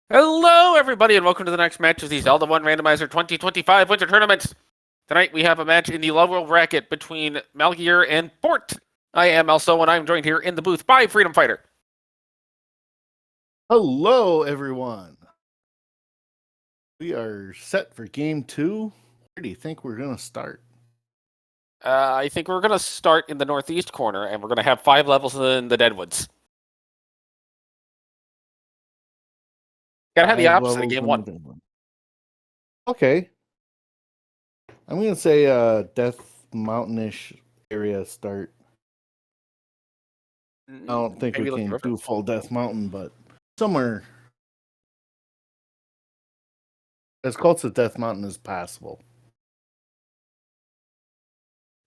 Hello, everybody, and welcome to the next match of the Zelda 1 Randomizer 2025 Winter Tournament. Tonight, we have a match in the level bracket between Malkier and Bort. I am Elso, and I'm joined here in the booth by Freedom Fighter. Hello, everyone. We are set for game 2. Where do you think we're going to start? I think we're going to start in the northeast corner, and we're going to have 5 levels in the Deadwoods. Gotta have the opposite of game 1. Okay. I'm going to say Death Mountain-ish area start. I don't think we can do full Death Mountain, but somewhere as close to Death Mountain as possible.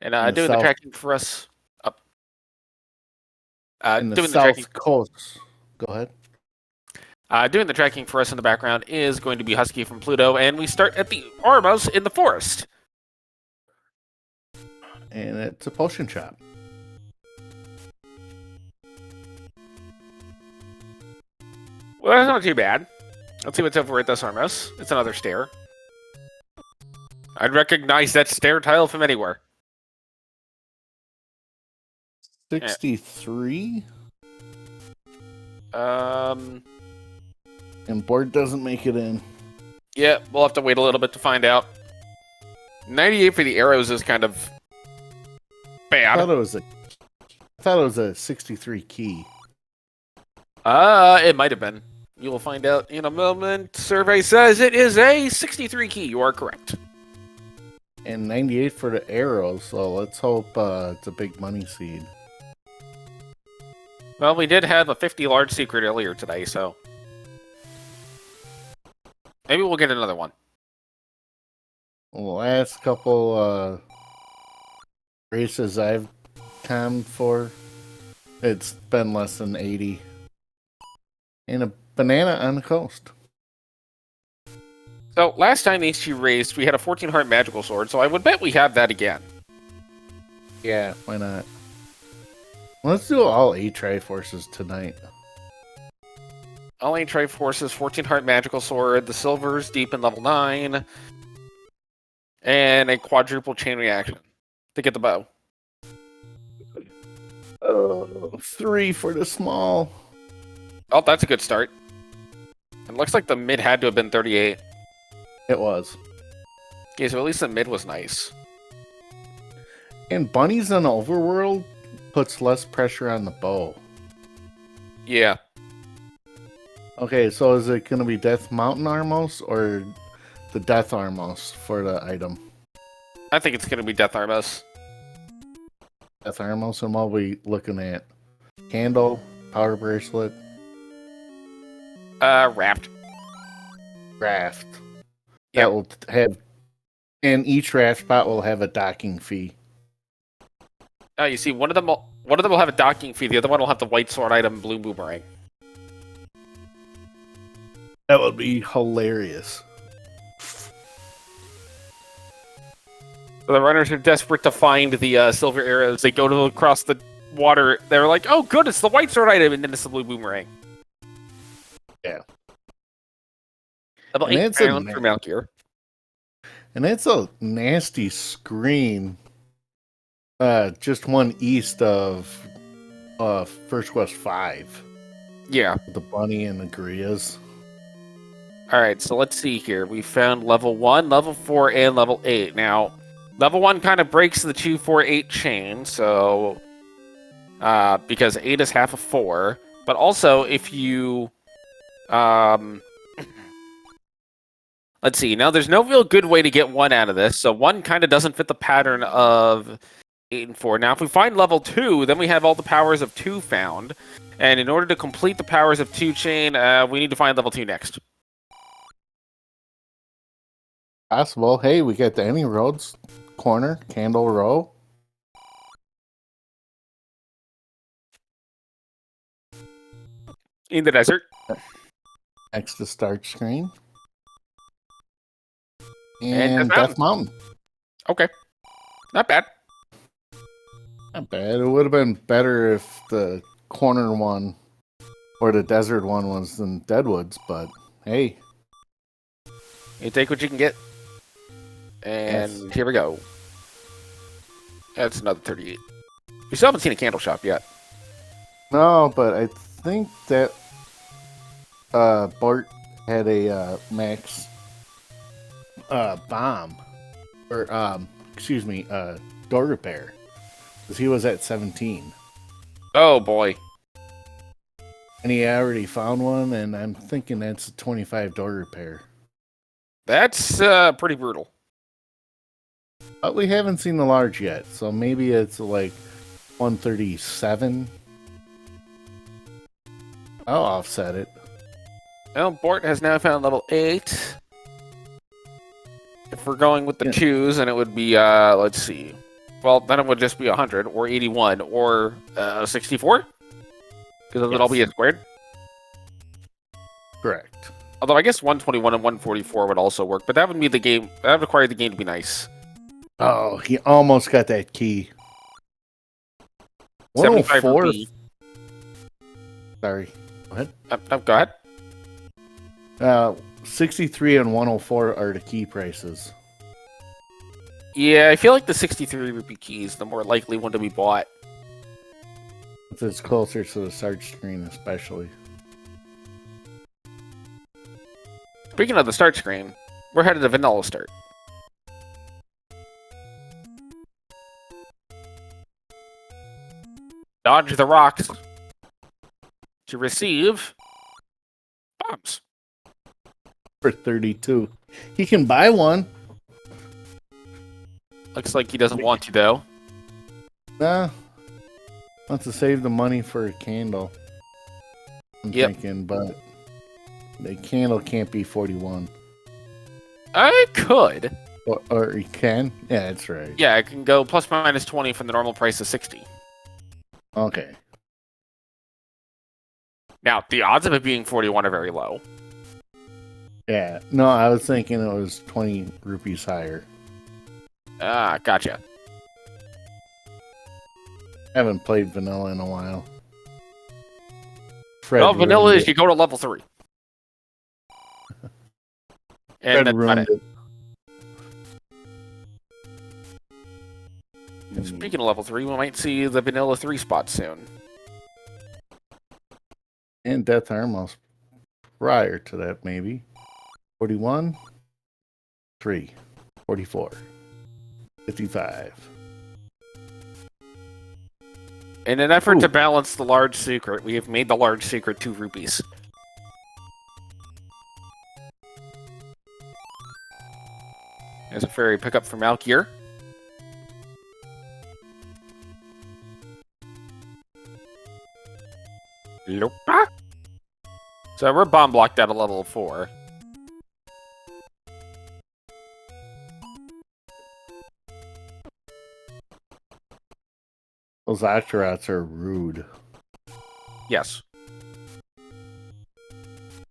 And doing the tracking for us up. In the south coast. Go ahead. Doing the tracking for us in the background is going to be Husky from Pluto, and we start at the Armos in the forest. And it's a potion shop. Well, that's not too bad. Let's see what's over at this Armos. It's another stair. I'd recognize that stair tile from anywhere. 63? And Bort doesn't make it in. Yeah, we'll have to wait a little bit to find out. 98 for the arrows is kind of bad. I thought it was a 63 key. It might have been. You will find out in a moment. Survey says it is a 63 key. You are correct. And 98 for the arrows, so let's hope it's a big money seed. Well, we did have a 50 large secret earlier today, so maybe we'll get another one. Last couple races I've timed for, it's been less than 80. And a banana on the coast. So, last time these two raced, we had a 14-heart magical sword, so I would bet we have that again. Yeah, why not? Let's do all 8 Triforces tonight. All 8 Triforces, 14-heart magical sword, the silvers deep in level 9, and a quadruple chain reaction to get the bow. 3 for the small. Oh, that's a good start. It looks like the mid had to have been 38. It was. Okay, so at least the mid was nice. And bunnies in the overworld puts less pressure on the bow. Yeah. Okay, so is it going to be Death Mountain Armos or the Death Armos for the item? I think it's going to be Death Armos. Death Armos, and what are we looking at? Candle, power bracelet? Raft. Raft. Yep. That will have, and each raft spot will have a docking fee. Oh, you see, one of them will have a docking fee. The other one will have the white sword item, blue boomerang. That would be hilarious. So the runners are desperate to find the silver arrows. They go across the water. They're like, "Oh, good, it's the white sword item," and then it's the blue boomerang. Yeah. Level 8 for Malkier. And it's a nasty screen. Just one east of First Quest 5. Yeah. The bunny and the Grias. Alright, so let's see here. We found level 1, level 4, and level 8. Now, level 1 kind of breaks the 2, 4, 8 chain, so because 8 is half of 4. But also, if you let's see. Now, there's no real good way to get 1 out of this, so 1 kind of doesn't fit the pattern of 8 and 4. Now, if we find level 2, then we have all the powers of 2 found. And in order to complete the powers of 2 chain, we need to find level 2 next. Possible. Hey, we got the Any Roads corner, Candle Row. In the desert. Next to start screen. And Death Mountain. Okay. Not bad. Not bad. It would have been better if the corner one or the desert one was in Deadwoods, but Hey. You take what you can get. And Yes. here we go. That's another 38. We still haven't seen a candle shop yet. No, but I think that Bort had a max bomb. Or, excuse me, door repair. Because he was at 17. Oh, boy. And he already found one, and I'm thinking that's a 25 door repair. That's pretty brutal. But we haven't seen the large yet, so maybe it's like 137. I'll offset it. Well, Bort has now found level 8. If we're going with the 2s, then it would be, let's see. Well, then it would just be 100, or 81, or 64? Because it'll all be a squared? Correct. Although I guess 121 and 144 would also work, but that would be the game. That would require the game to be nice. Oh, he almost got that key. 75 104. rupee. Sorry. Go ahead. Go ahead. 63 and 104 are the key prices. Yeah, I feel like the 63 rupee key is the more likely one to be bought. If it's closer to the start screen, especially. Speaking of the start screen, we're headed to vanilla start. Dodge the rocks to receive bombs. For 32. He can buy one. Looks like he doesn't want to, though. Nah. Wants to save the money for a candle. I'm thinking, but the candle can't be 41. I could. Or he can? Yeah, that's right. Yeah, I can go plus minus 20 from the normal price of 60. Okay. Now, the odds of it being 41 are very low. Yeah. No, I was thinking it was 20 rupees higher. Ah, gotcha. Haven't played vanilla in a while. Well, vanilla is you go to level 3. And that's about it. And speaking of level 3, we might see the vanilla 3 spot soon. And Death Armos prior to that, maybe. 41, 3, 44, 55. In an effort to balance the large secret, we have made the large secret 2 rupees. There's a fairy pickup for Malkier. Nope. So we're bomb blocked at a level 4. Those Octorots are rude. Yes.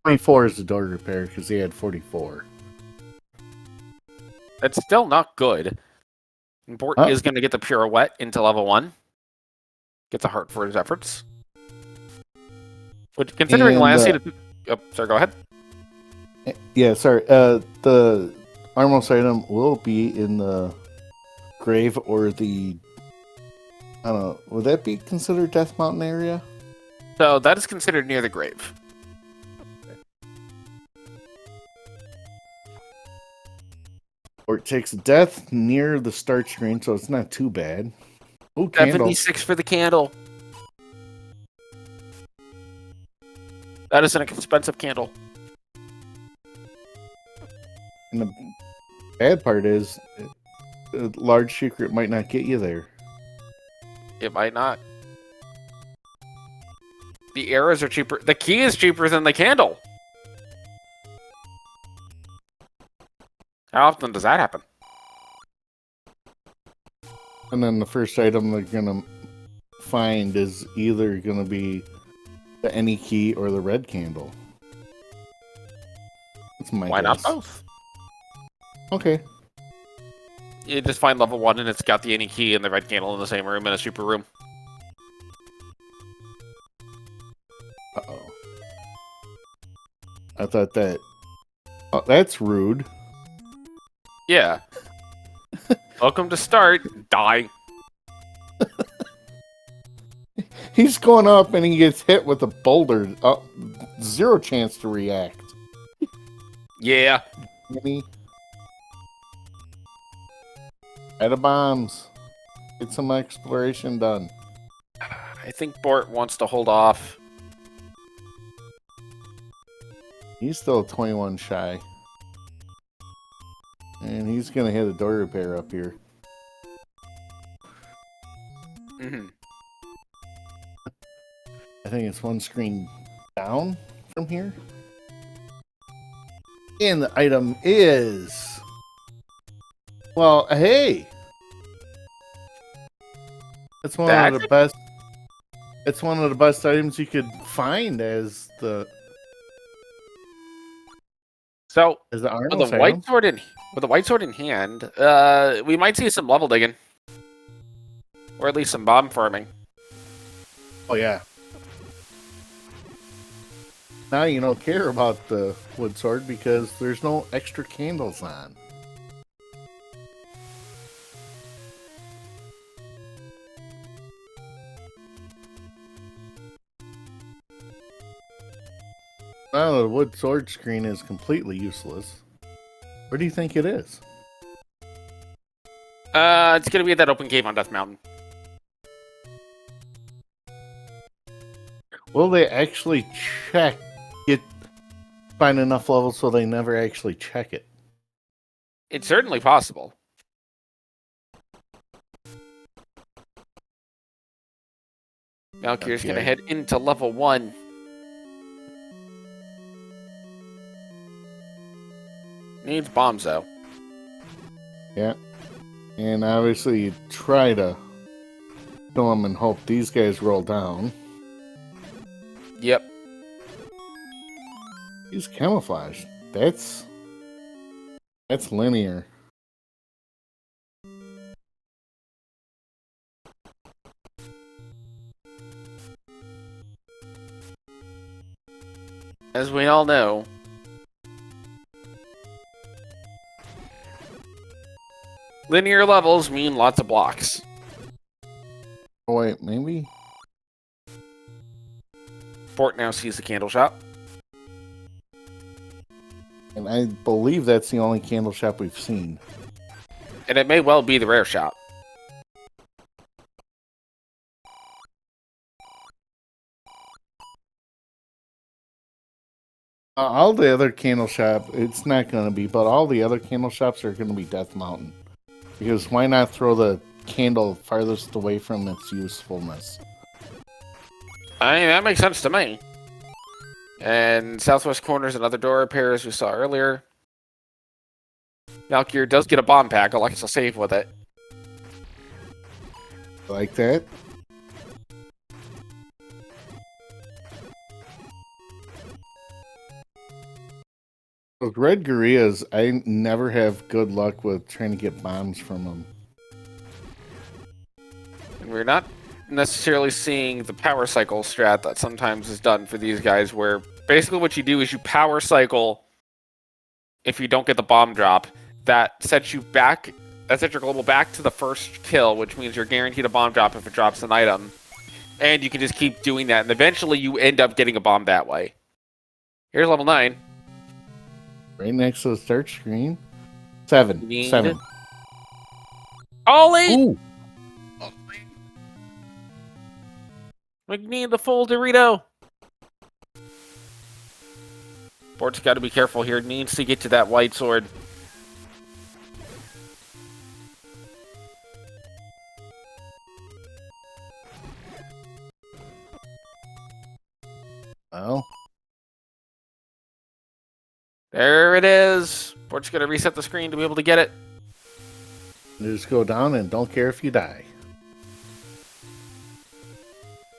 24 is the door repair because he had 44. That's still not good. Bort is going to get the pirouette into level 1. Gets a heart for his efforts. Which, considering Lassie... Oh, sorry, go ahead. Yeah, sorry. The Armos item will be in the grave or the... I don't know. Would that be considered Death Mountain area? So, that is considered near the grave. Or it takes death near the start screen, so it's not too bad. Oh, candle. 76 for the candle. That is an expensive candle. And the bad part is, the large secret might not get you there. It might not. The arrows are cheaper. The key is cheaper than the candle. How often does that happen? And then the first item they're gonna find is either gonna be the any key or the red candle. That's my Why guess. not both? Okay. You just find level 1 and it's got the any key and the red candle in the same room in a super room. Uh-oh. I thought that Oh, that's rude. Yeah. Welcome to start. Die. He's going up and he gets hit with a boulder. Zero chance to react. Yeah. Any? Out of bombs. Get some exploration done. I think Bort wants to hold off. He's still 21 shy. And he's going to hit a door repair up here. Mm-hmm. I think it's one screen down from here. And the item is... Well, hey! It's one of the best... It's one of the best items you could find as the... So, as the armor with the white sword in hand, we might see some level digging. Or at least some bomb farming. Oh, yeah. Now you don't care about the wood sword because there's no extra candles on. Now the wood sword screen is completely useless. Where do you think it is? It's gonna be at that open cave on Death Mountain. Will they actually find enough levels so they never actually check it? It's certainly possible. Malkier's gonna head into level 1. Needs bombs, though. Yeah. And obviously you try to kill them and hope these guys roll down. Yep. He's camouflaged. That's linear. As we all know, linear levels mean lots of blocks. Oh wait, maybe? Bort now sees the candle shop. And I believe that's the only candle shop we've seen. And it may well be the rare shop. All the other candle shop, it's not going to be, but all the other candle shops are going to be Death Mountain. Because why not throw the candle farthest away from its usefulness? I mean, that makes sense to me. And southwest corner is another door repair, as we saw earlier. Malkier does get a bomb pack. Alexa save with it. Like that? With red gorillas, I never have good luck with trying to get bombs from them. And we're not necessarily seeing the power cycle strat that sometimes is done for these guys, where basically what you do is you power cycle if you don't get the bomb drop. That sets you back, that sets your global back to the first kill, which means you're guaranteed a bomb drop if it drops an item. And you can just keep doing that, and eventually you end up getting a bomb that way. Here's level 9. Right next to the start screen. 7. All 8! Ooh. We need the full Dorito. Bort's got to be careful here. Needs to get to that white sword. Well. There it is. Bort's going to reset the screen to be able to get it. Just go down and don't care if you die.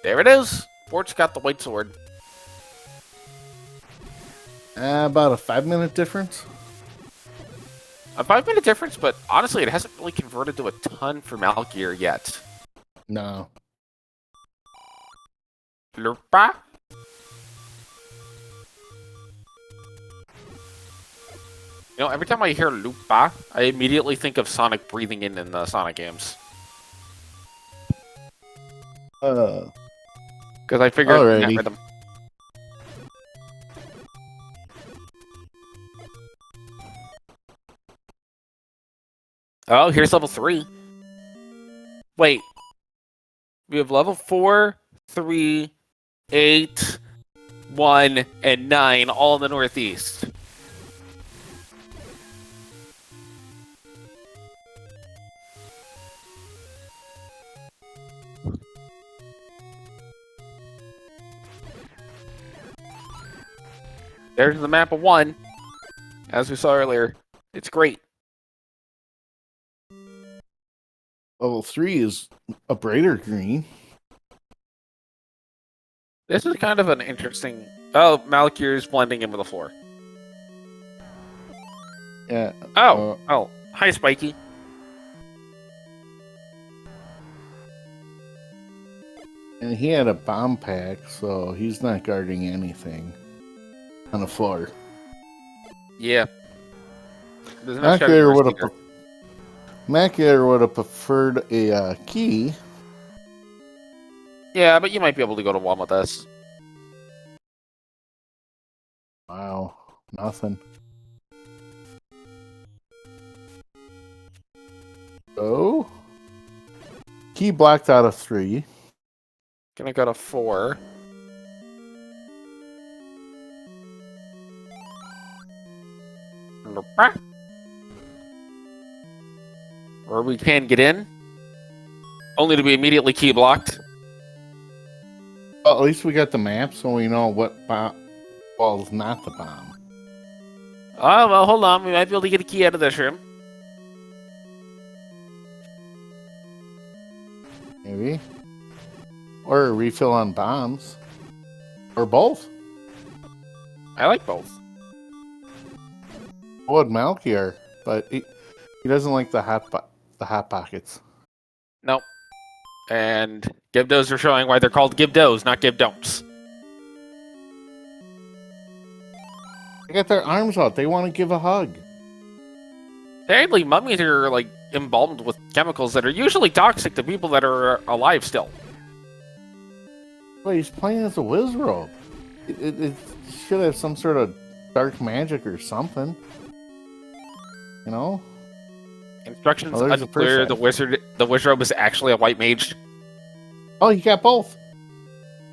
There it is. Bort's got the white sword. About a 5-minute difference. A 5-minute difference, but honestly, it hasn't really converted to a ton for Malkier yet. No. Flurpa. You know, every time I hear Lupa, I immediately think of Sonic breathing in the Sonic games. Because I figured that Alrighty. rhythm. Oh, here's level 3. Wait. We have level 4, 3, 8, 1, and 9 all in the northeast. There's the map of 1. As we saw earlier. It's great. Level 3 is a brighter green. This is kind of an interesting... Oh, Malkier's blending in with the floor. Yeah. Oh. Hi, Spiky. And he had a bomb pack, so he's not guarding anything on the floor. Yeah. There's no shadow either. Malkier would have preferred a key. Yeah, but you might be able to go to 1 with us. Wow, nothing. Oh, key blocked out of 3. Gonna go to 4. Where we can get in, only to be immediately key blocked. Well, at least we got the map, so we know what ball's not the bomb. Oh, well, hold on. We might be able to get a key out of this room. Maybe. Or a refill on bombs. Or both. I like both. Would Malkier, but he doesn't like the hot pockets. Nope. And Gibdos are showing why they're called Gibdos, not Gibdon'ts. They got their arms out. They want to give a hug. Sadly, mummies are like embalmed with chemicals that are usually toxic to people that are alive still. Well, he's playing as a Wizrobe. It should have some sort of dark magic or something. You know? Instructions there's unclear. The wizard is actually a white mage. Oh, you got both.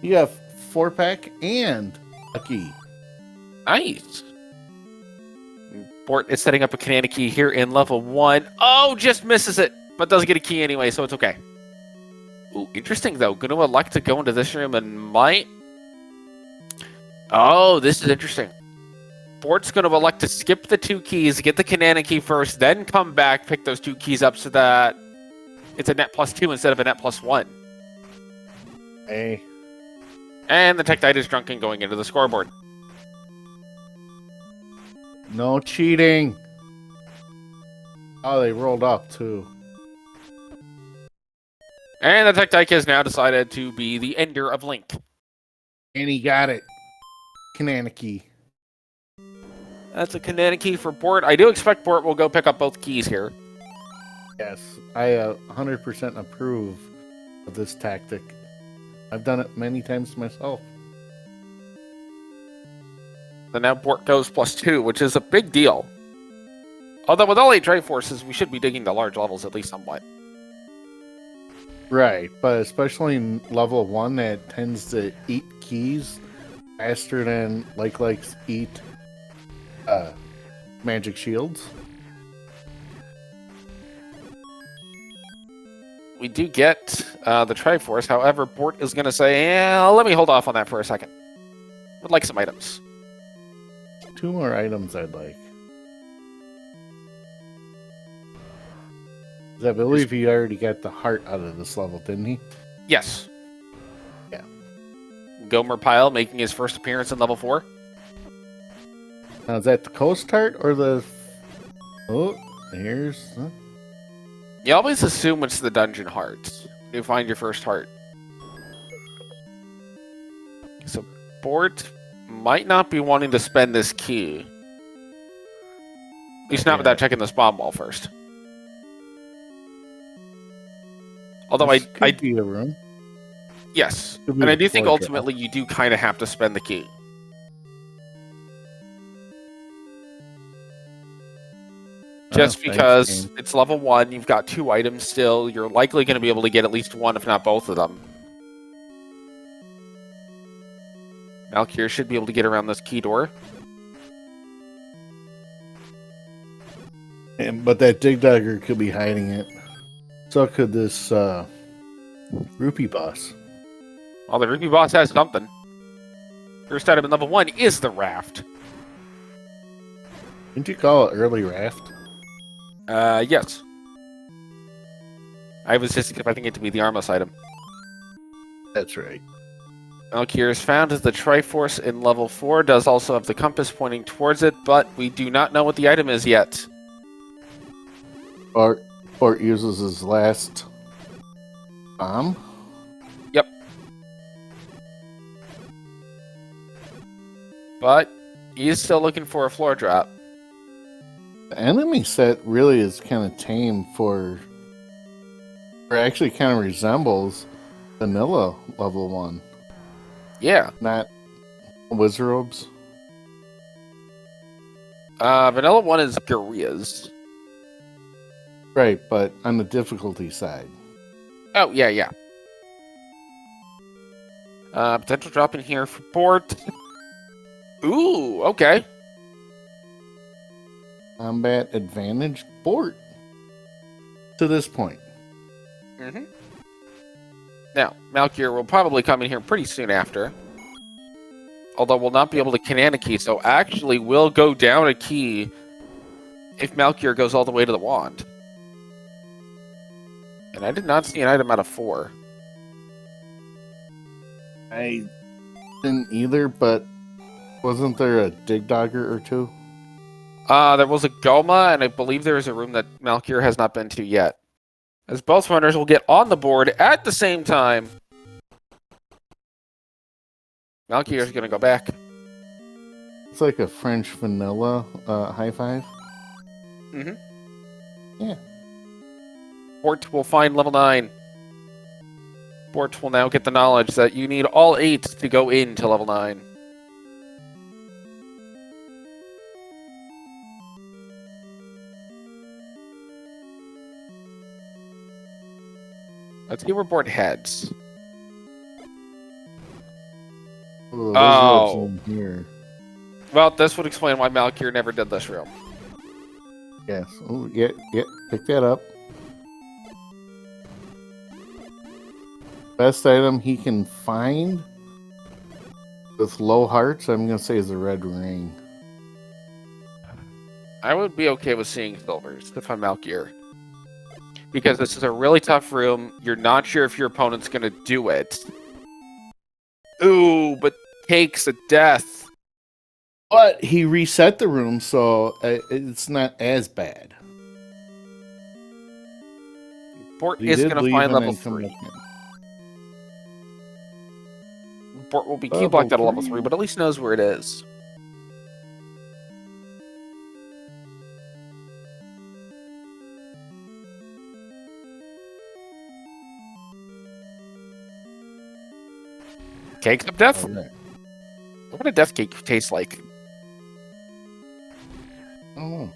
You have 4-pack and a key. Nice. Bort is setting up a Canana key here in level 1. Oh, just misses it, but does get a key anyway, so it's okay. Ooh, interesting though. Gonna elect to go into this room and might. Oh, this is interesting. Bort's going to elect to skip the 2 keys, get the Canana key first, then come back, pick those 2 keys up so that it's a net +2 instead of a net +1. Hey. And the Tektite is drunken going into the scoreboard. No cheating. Oh, they rolled up too. And the Tektite has now decided to be the ender of Link. And he got it. Canana key. That's a Canana key for Bort. I do expect Bort will go pick up both keys here. Yes, I 100% approve of this tactic. I've done it many times myself. So now Bort goes +2, which is a big deal. Although with all 8 Triforces, we should be digging the large levels at least somewhat. Right, but especially in level 1 that tends to eat keys faster than likes eat magic shields. We do get the Triforce, however, Bort is going to say, let me hold off on that for a second. Would like some items. 2 more items I'd like. I believe he already got the heart out of this level, didn't he? Yes. Yeah. Gomer Pyle making his first appearance in level 4. Now, is that the coast heart or the... Oh, here's... Huh? You always assume it's the dungeon heart. You find your first heart. So, Bort might not be wanting to spend this key. At least not without checking the spawn wall first. Although This could be a room. Yes. Could be And I a do think floor ultimately you do kind of have to spend the key. Just because it's level 1, you've got 2 items still, you're likely going to be able to get at least one, if not both of them. Malkier should be able to get around this key door. But that dig dagger could be hiding it. So could this rupee boss. Well, the rupee boss has something. First item in level 1 is the raft. Didn't you call it early raft? Yes. I was just expecting it to be the Armos item. That's right. Malkier is found as the Triforce in level 4, does also have the compass pointing towards it, but we do not know what the item is yet. Bort uses his last bomb? Yep. But he is still looking for a floor drop. The enemy set really is kind of tame or actually kind of resembles vanilla level 1. Yeah. Not wizards. Vanilla 1 is Gurias. Right, but on the difficulty side. Oh, yeah. Potential drop in here for Bort. Ooh, okay. Combat advantage Bort. To this point. Mm-hmm. Now, Malkier will probably come in here pretty soon after. Although we'll not be able to canon a key, so actually will go down a key if Malkier goes all the way to the wand. And I did not see an item out of 4. I didn't either, but wasn't there a dig dagger or 2? There was a Goma, and I believe there is a room that Malkier has not been to yet. As both runners will get on the board at the same time. Malkier is going to go back. It's like a French vanilla high five. Mm-hmm. Yeah. Bort will find level 9. Bort will now get the knowledge that you need all 8 to go into level 9. Let's see where Bort heads. Oh. Here. Well, this would explain why Malkier never did this room. Yes. Oh, yeah. Pick that up. Best item he can find with low hearts, I'm going to say, is a red ring. I would be okay with seeing silvers if I'm Malkier. Because this is a really tough room. You're not sure if your opponent's going to do it. Ooh, but takes a death. But he reset the room, so it's not as bad. Bort is going to find level 3. Bort will be key blocked at a level 3, but at least knows where it is. Cakes of death? Oh, right. What would a death cake taste like? I don't know.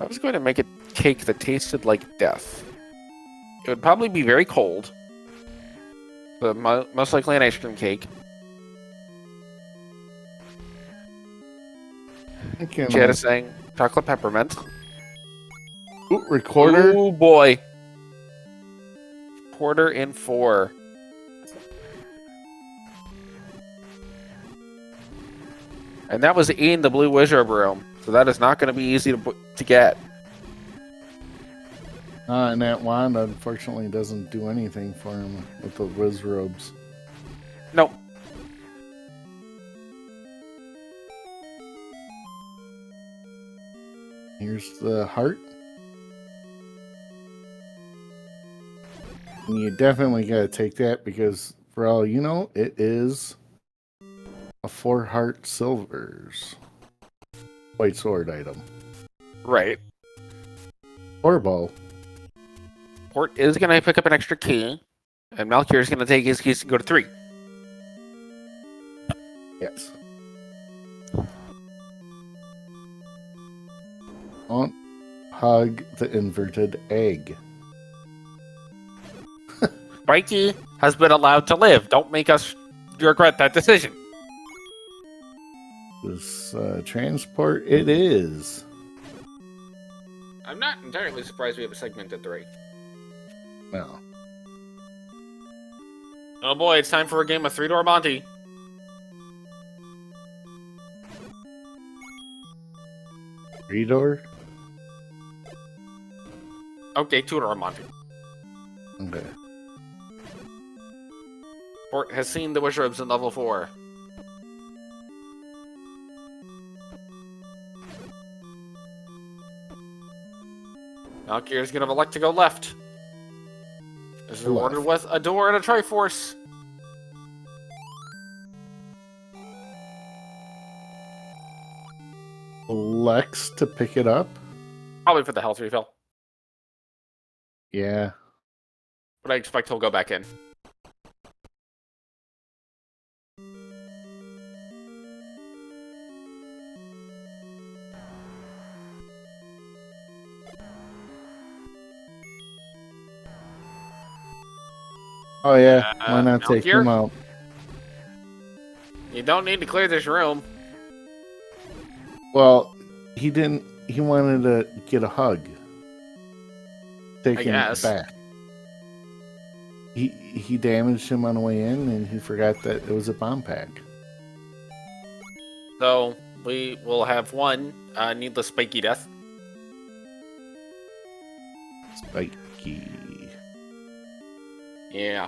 I was going to make a cake that tasted like death. It would probably be very cold. But most likely an ice cream cake. Jed is saying chocolate peppermint. Ooh, recorder. Oh boy. Porter in 4. And that was in the blue wizard room. So that is not going to be easy to get. And that wand, unfortunately, doesn't do anything for him with the whiz robes. Nope. Here's the heart. And you definitely got to take that because, for all you know, it is a 4 heart silvers. White sword item. Right. Or bow. Bort is going to pick up an extra key, and Malkier is going to take his keys and go to 3. Yes. Don't hug the inverted egg. Spiky has been allowed to live. Don't make us regret that decision. This transport, it is. I'm not entirely surprised we have a segmented 3. No. Oh boy, it's time for a game of 3-door Monty. Three-door? Okay, 2-door Monty. Okay. Bort has seen the wizards in level 4. Malkier is going to elect to go left. This is rewarded with a door and a Triforce. Lex to pick it up? Probably for the health refill. Yeah. But I expect he'll go back in. Oh yeah, why not take Malkier? him out? You don't need to clear this room. Well, he didn't. He wanted to get a hug. Take him guess. back. He damaged him on the way in, and he forgot that it was a bomb pack. So, we will have one needless spiky death. Spiky. Yeah.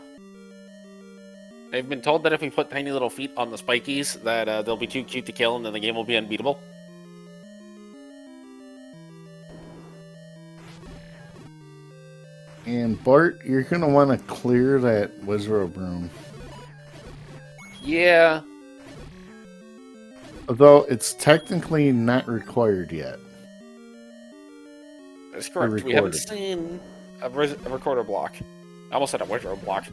They've been told that if we put tiny little feet on the spikies, that they'll be too cute to kill, and then the game will be unbeatable. And Bart, you're gonna want to clear that wizard room. Yeah. Although it's technically not required yet. That's correct. We haven't seen a recorder block. I almost said a wizard block.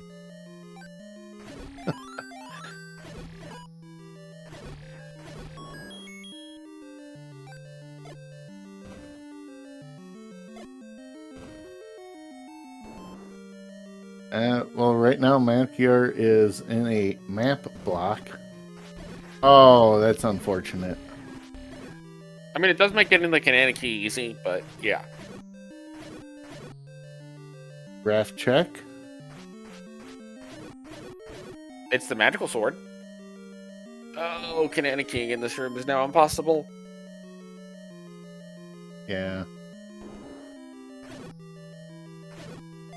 Well, right now Malkier is in a map block. Oh, that's unfortunate. I mean, it does make getting the Canana key easy, but yeah. Graph check. It's the magical sword. Oh, Canana key in this room is now impossible. Yeah.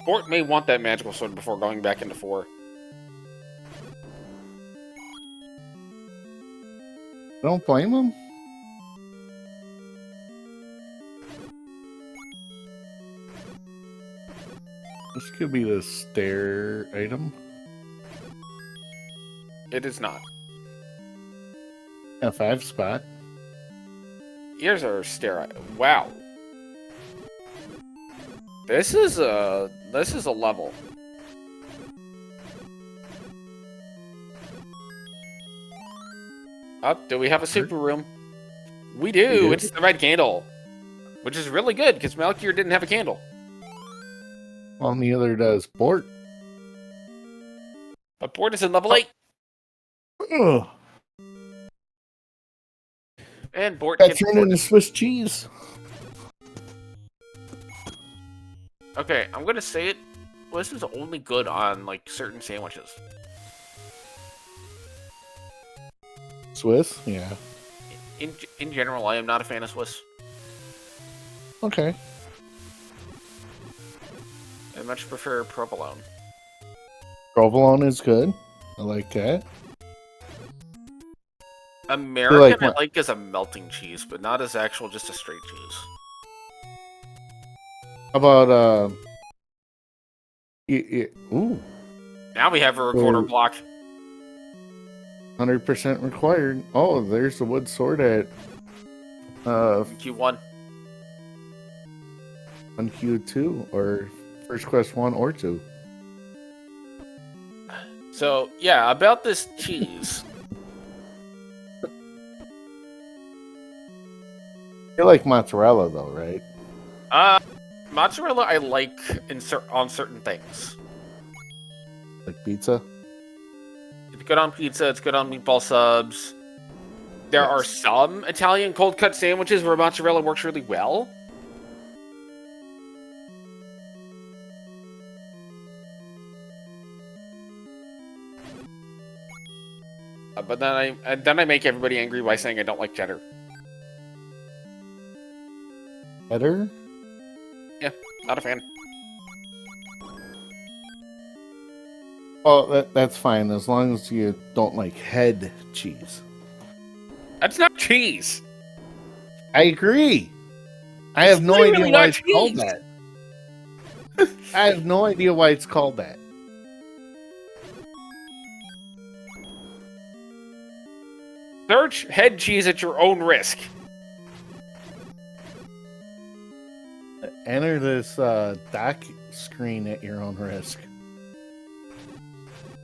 Bort may want that magical sword before going back into 4. Don't blame him. This could be the stair item. It is not. F5 spot. Here's our stair. Wow. This is a level. Do we have a super room? We do. It's the red candle, which is really good because Malkier didn't have a candle. Well, neither does Bort. But Bort is in level 8. Ugh. And Bort That gets turned into Swiss cheese. Okay, I'm gonna say it. Well, this is only good on like certain sandwiches. Swiss? Yeah. In general, I am not a fan of Swiss. Okay. I much prefer provolone. Provolone is good. I like that. American, I like as a melting cheese, but not as actual just a straight cheese. How about ooh. Now we have a recorder block. 100% required. Oh, there's the wood sword at Q1. on Q2 or First Quest 1 or 2. So, yeah, about this cheese. You like mozzarella though, right? Mozzarella I like on certain things. Like pizza? It's good on pizza, it's good on meatball subs. There are some Italian cold cut sandwiches where mozzarella works really well. But then I make everybody angry by saying I don't like cheddar. Cheddar? Yeah, not a fan. Well, that's fine as long as you don't like head cheese. That's not cheese. I agree. I It's have no idea literally why not it's called cheese. that. I have no idea why it's called that. Search head cheese at your own risk. Enter this dock screen at your own risk.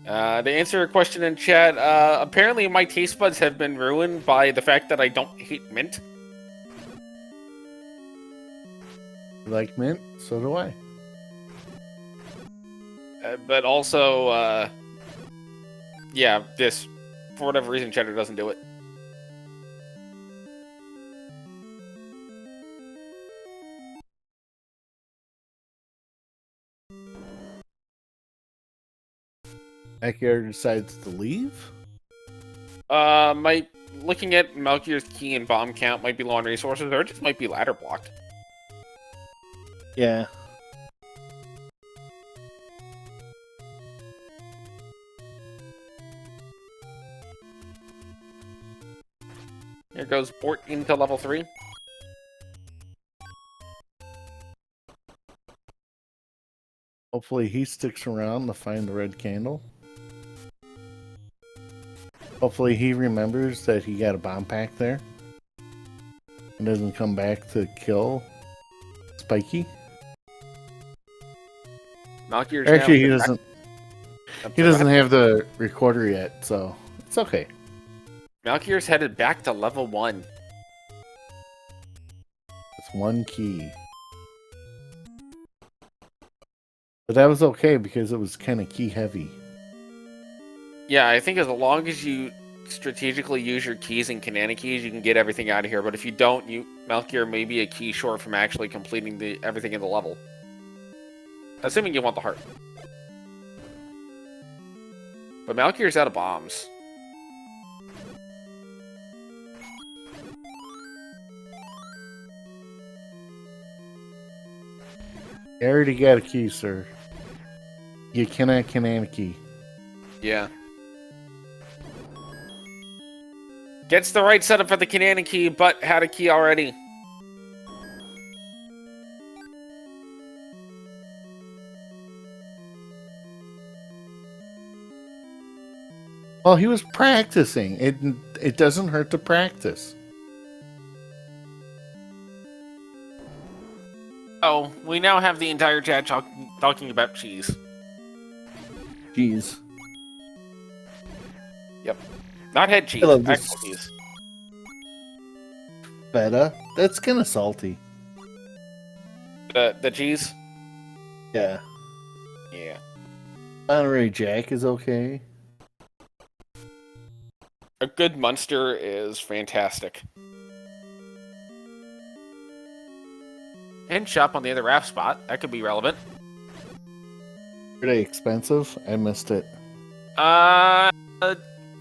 To answer a question in chat, apparently my taste buds have been ruined by the fact that I don't hate mint. You like mint? So do I. But also, yeah, this, for whatever reason, cheddar doesn't do it. Malkier decides to leave? Looking at Malkier's key and bomb count might be low on resources, or it just might be ladder blocked. Yeah. Here goes Bort into level 3. Hopefully he sticks around to find the red candle. Hopefully he remembers that he got a bomb pack there. And doesn't come back to kill Spiky. Malkier's Actually, he now doesn't. He doesn't have the recorder yet, so it's okay. Malkier's headed back to level 1. It's one key. But that was okay because it was kind of key heavy. Yeah, I think as long as you strategically use your keys and Kanana keys, you can get everything out of here. But if you don't, Malkier may be a key short from actually completing everything in the level. Assuming you want the heart. But Malkier's out of bombs. You already got a key, sir. You cannot Kanana key. Yeah. Gets the right setup for the Kanana key, but had a key already. Well, he was practicing. It doesn't hurt to practice. Oh, we now have the entire chat talking about cheese. Jeez. Yep. Not head cheese, I love this. actual cheese. Feta? That's kind of salty. The cheese? Yeah. Yeah. Monterey Jack is okay. A good Munster is fantastic. And shop on the other raft spot. That could be relevant. Are they expensive? I missed it.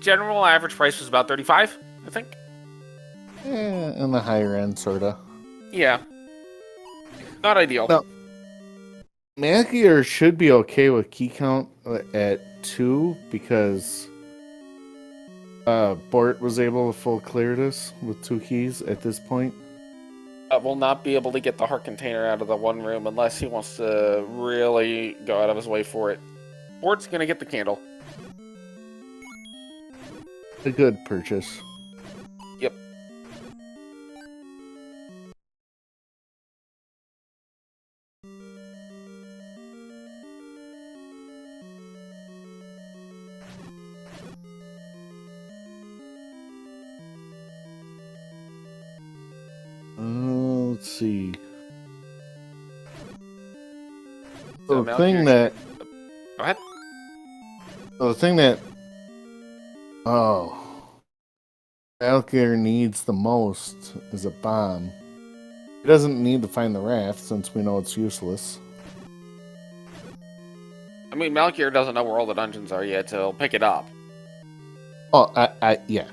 General average price was about 35, I think. In the higher end, sorta. Yeah. Not ideal. No. Malkier should be okay with key count at 2 because Bort was able to full clear this with 2 keys at this point. Will not be able to get the heart container out of the one room unless he wants to really go out of his way for it. Bort's gonna get the candle. A good purchase. Yep. Let's see. So The thing that. Go ahead. The thing that. Oh. Malkier needs the most is a bomb. He doesn't need to find the raft since we know it's useless. I mean, Malkier doesn't know where all the dungeons are yet, so he'll pick it up. Oh, yeah.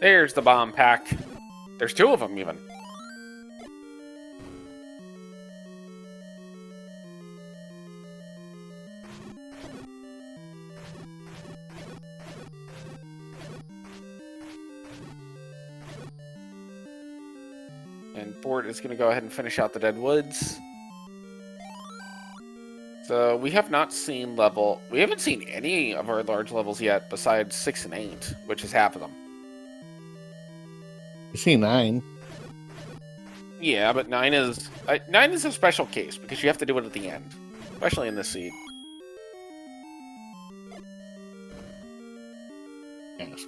There's the bomb pack. There's 2 of them, even. And Bort is going to go ahead and finish out the Dead Woods. So we have not seen we haven't seen any of our large levels yet besides 6 and 8, which is half of them. You see 9. Yeah, but 9 is a special case because you have to do it at the end, especially in this seed. Yes.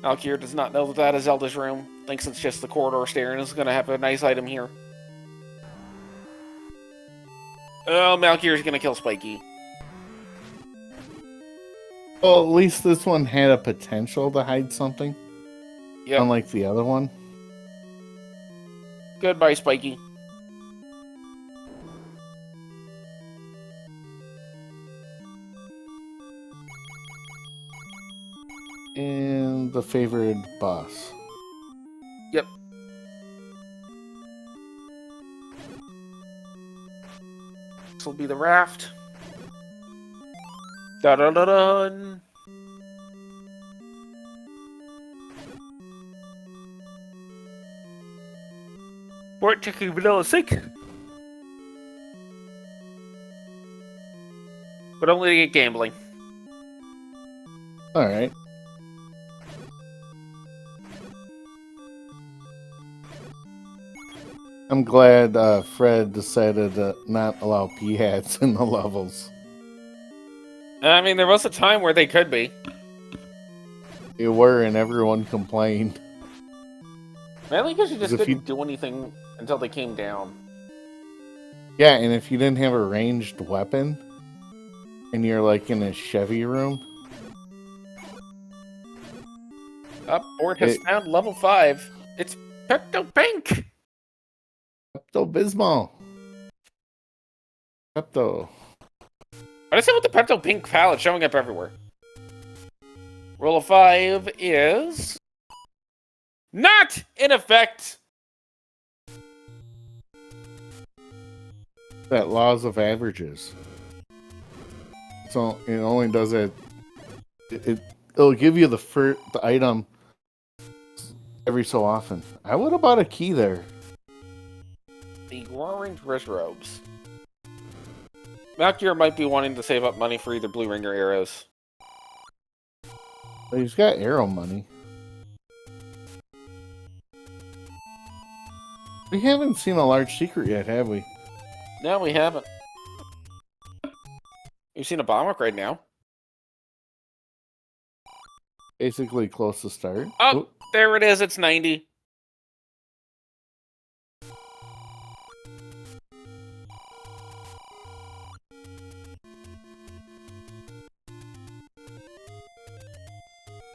Malkier does not know that is Zelda's room. Thinks it's just the corridor stair and is going to have a nice item here. Oh, Malkier's going to kill Spiky. Well, at least this one had a potential to hide something. Yep. Unlike the other one. Goodbye, Spiky. And the favored boss. Yep. This will be the raft. Da-da-da-dun! Bort taking vanilla sick. But only to get gambling. Alright. I'm glad Fred decided to not allow p-hats in the levels. I mean, there was a time where they could be. They were, and everyone complained. Mainly because you just 'Cause if couldn't do anything until they came down. Yeah, and if you didn't have a ranged weapon, and you're like in a Chevy room. Bort has found level 5. It's Pepto Pink! Pepto-Bismol. Pepto. What is it with the Pepto Pink palette showing up everywhere? Roll of 5 is... not in effect! That laws of averages. So it only does it. It'll give you the item every so often. I would have bought a key there. The orange wrist robes. Malkier might be wanting to save up money for either blue ring or arrows. But he's got arrow money. We haven't seen a large secret yet, have we? No, we haven't. You've seen a bomb right now. Basically close to start. Oh, there it is. It's 90.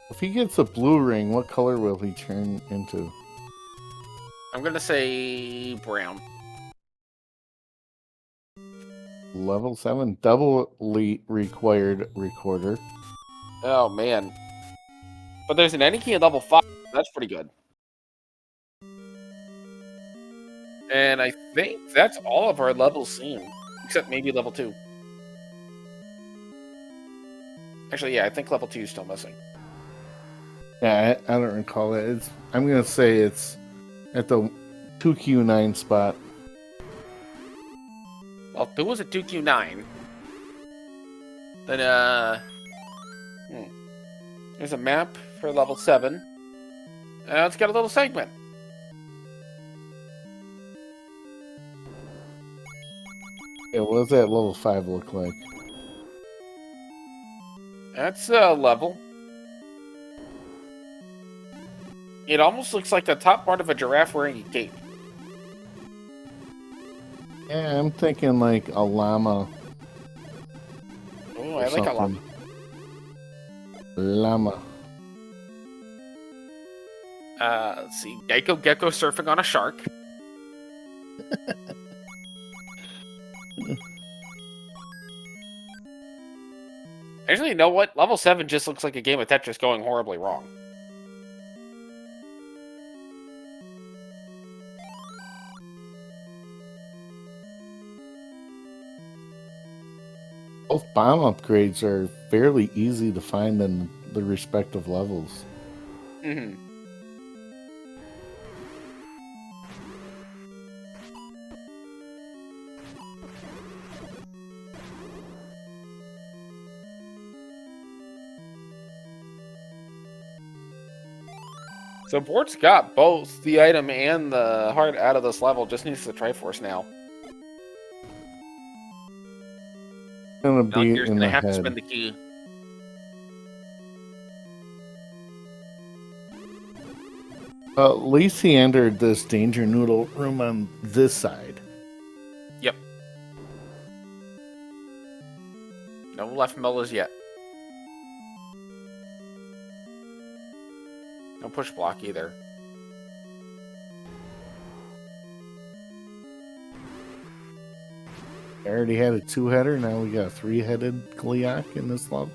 If he gets a blue ring, what color will he turn into? I'm going to say brown. Level 7, doubly required recorder. Oh, man. But there's an any key at level 5. That's pretty good. And I think that's all of our levels seen. Except maybe level 2. Actually, yeah, I think level 2 is still missing. Yeah, I don't recall it. I'm going to say it's at the 2Q9 spot. Who was it? 2Q9. Then, there's a map for level 7. It's got a little segment. Yeah, what does that level 5 look like? That's a level. It almost looks like the top part of a giraffe wearing a cape. Yeah, I'm thinking like a llama. Oh, I like a llama. Llama. Let's see. Gecko surfing on a shark. Actually, you know what? Level 7 just looks like a game of Tetris going horribly wrong. Both bomb upgrades are fairly easy to find in the respective levels. Mm-hmm. So Bort's got both the item and the heart out of this level, just needs the Triforce now. Gonna be Malkier's in gonna the have to head. spend the key. At least he entered this danger noodle room on this side. Yep. No left mellas yet. No push block either. I already had a 2-header, now we got a 3-headed Gleeok in this level.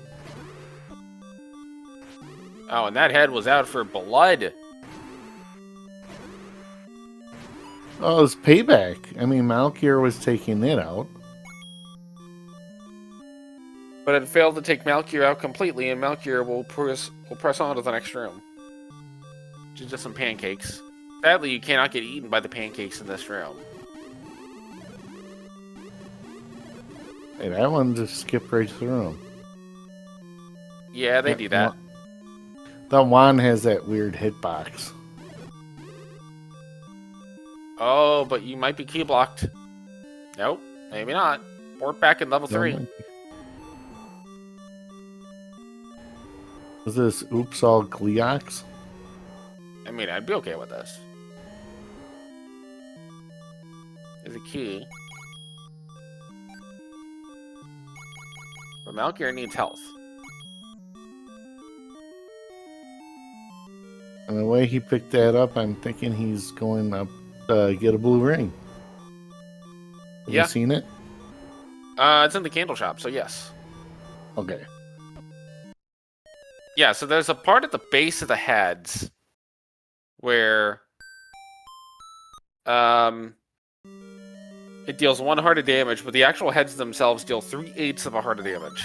Oh, and that head was out for blood. Oh, it's payback. I mean, Malkier was taking it out. But it failed to take Malkier out completely, and Malkier will press on to the next room. Which is just some pancakes. Sadly, you cannot get eaten by the pancakes in this room. Hey, that one just skipped right through him. Yeah, they do that. That one has that weird hitbox. Oh, but you might be key blocked. Nope, maybe not. Bort back in level 3. Was this oops all Gleeoks? I mean, I'd be okay with this. There's a key. But Malkier needs health. And the way he picked that up, I'm thinking he's going up get a blue ring. Have you seen it? It's in the candle shop, so yes. Okay. Yeah, so there's a part at the base of the heads where it deals 1 heart of damage, but the actual heads themselves deal 3/8 of a heart of damage.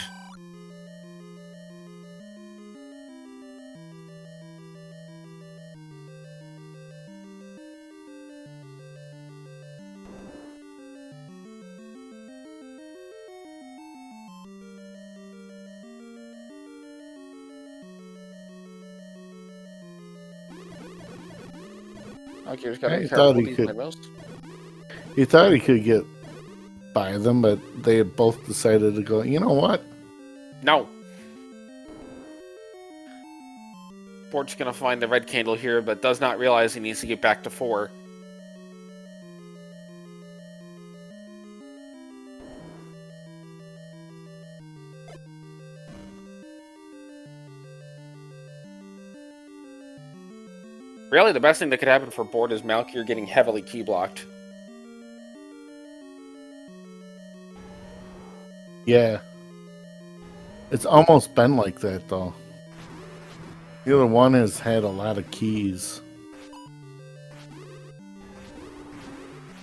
Malkier's got to be careful with these limos. He thought he could get by them, but they had both decided to go, you know what? No. Bort's gonna find the red candle here, but does not realize he needs to get back to 4. Really, the best thing that could happen for Bort is Malkier getting heavily key blocked. Yeah. It's almost been like that, though. The other one has had a lot of keys.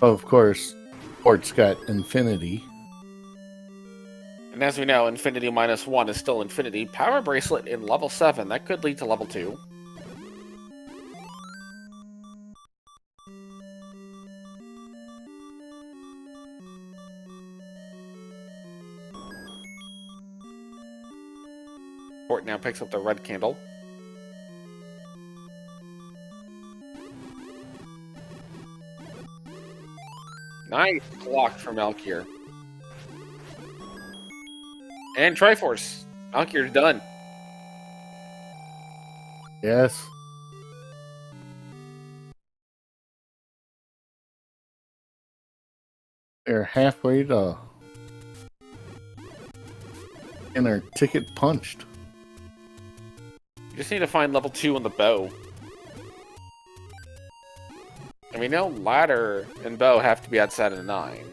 Oh, of course, Bort's got infinity. And as we know, infinity -1 is still infinity. Power bracelet in level 7. That could lead to level 2. Bort now picks up the red candle. Nice block from Malkier. And Triforce. Malkier's done. Yes. They're halfway to and our ticket punched. You just need to find level 2 on the bow. And we know ladder and bow have to be outside of 9.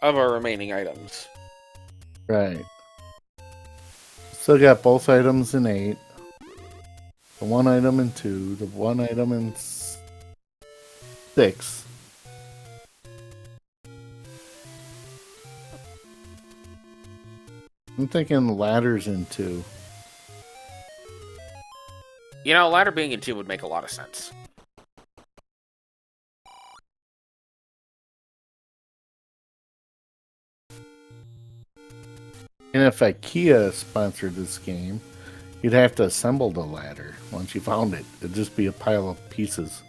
Of our remaining items. Right. Still got both items in 8. The one item in 2. The one item in 6. I'm thinking ladders in 2. You know, ladder being in 2 would make a lot of sense. And if IKEA sponsored this game, you'd have to assemble the ladder once you found it. It'd just be a pile of pieces.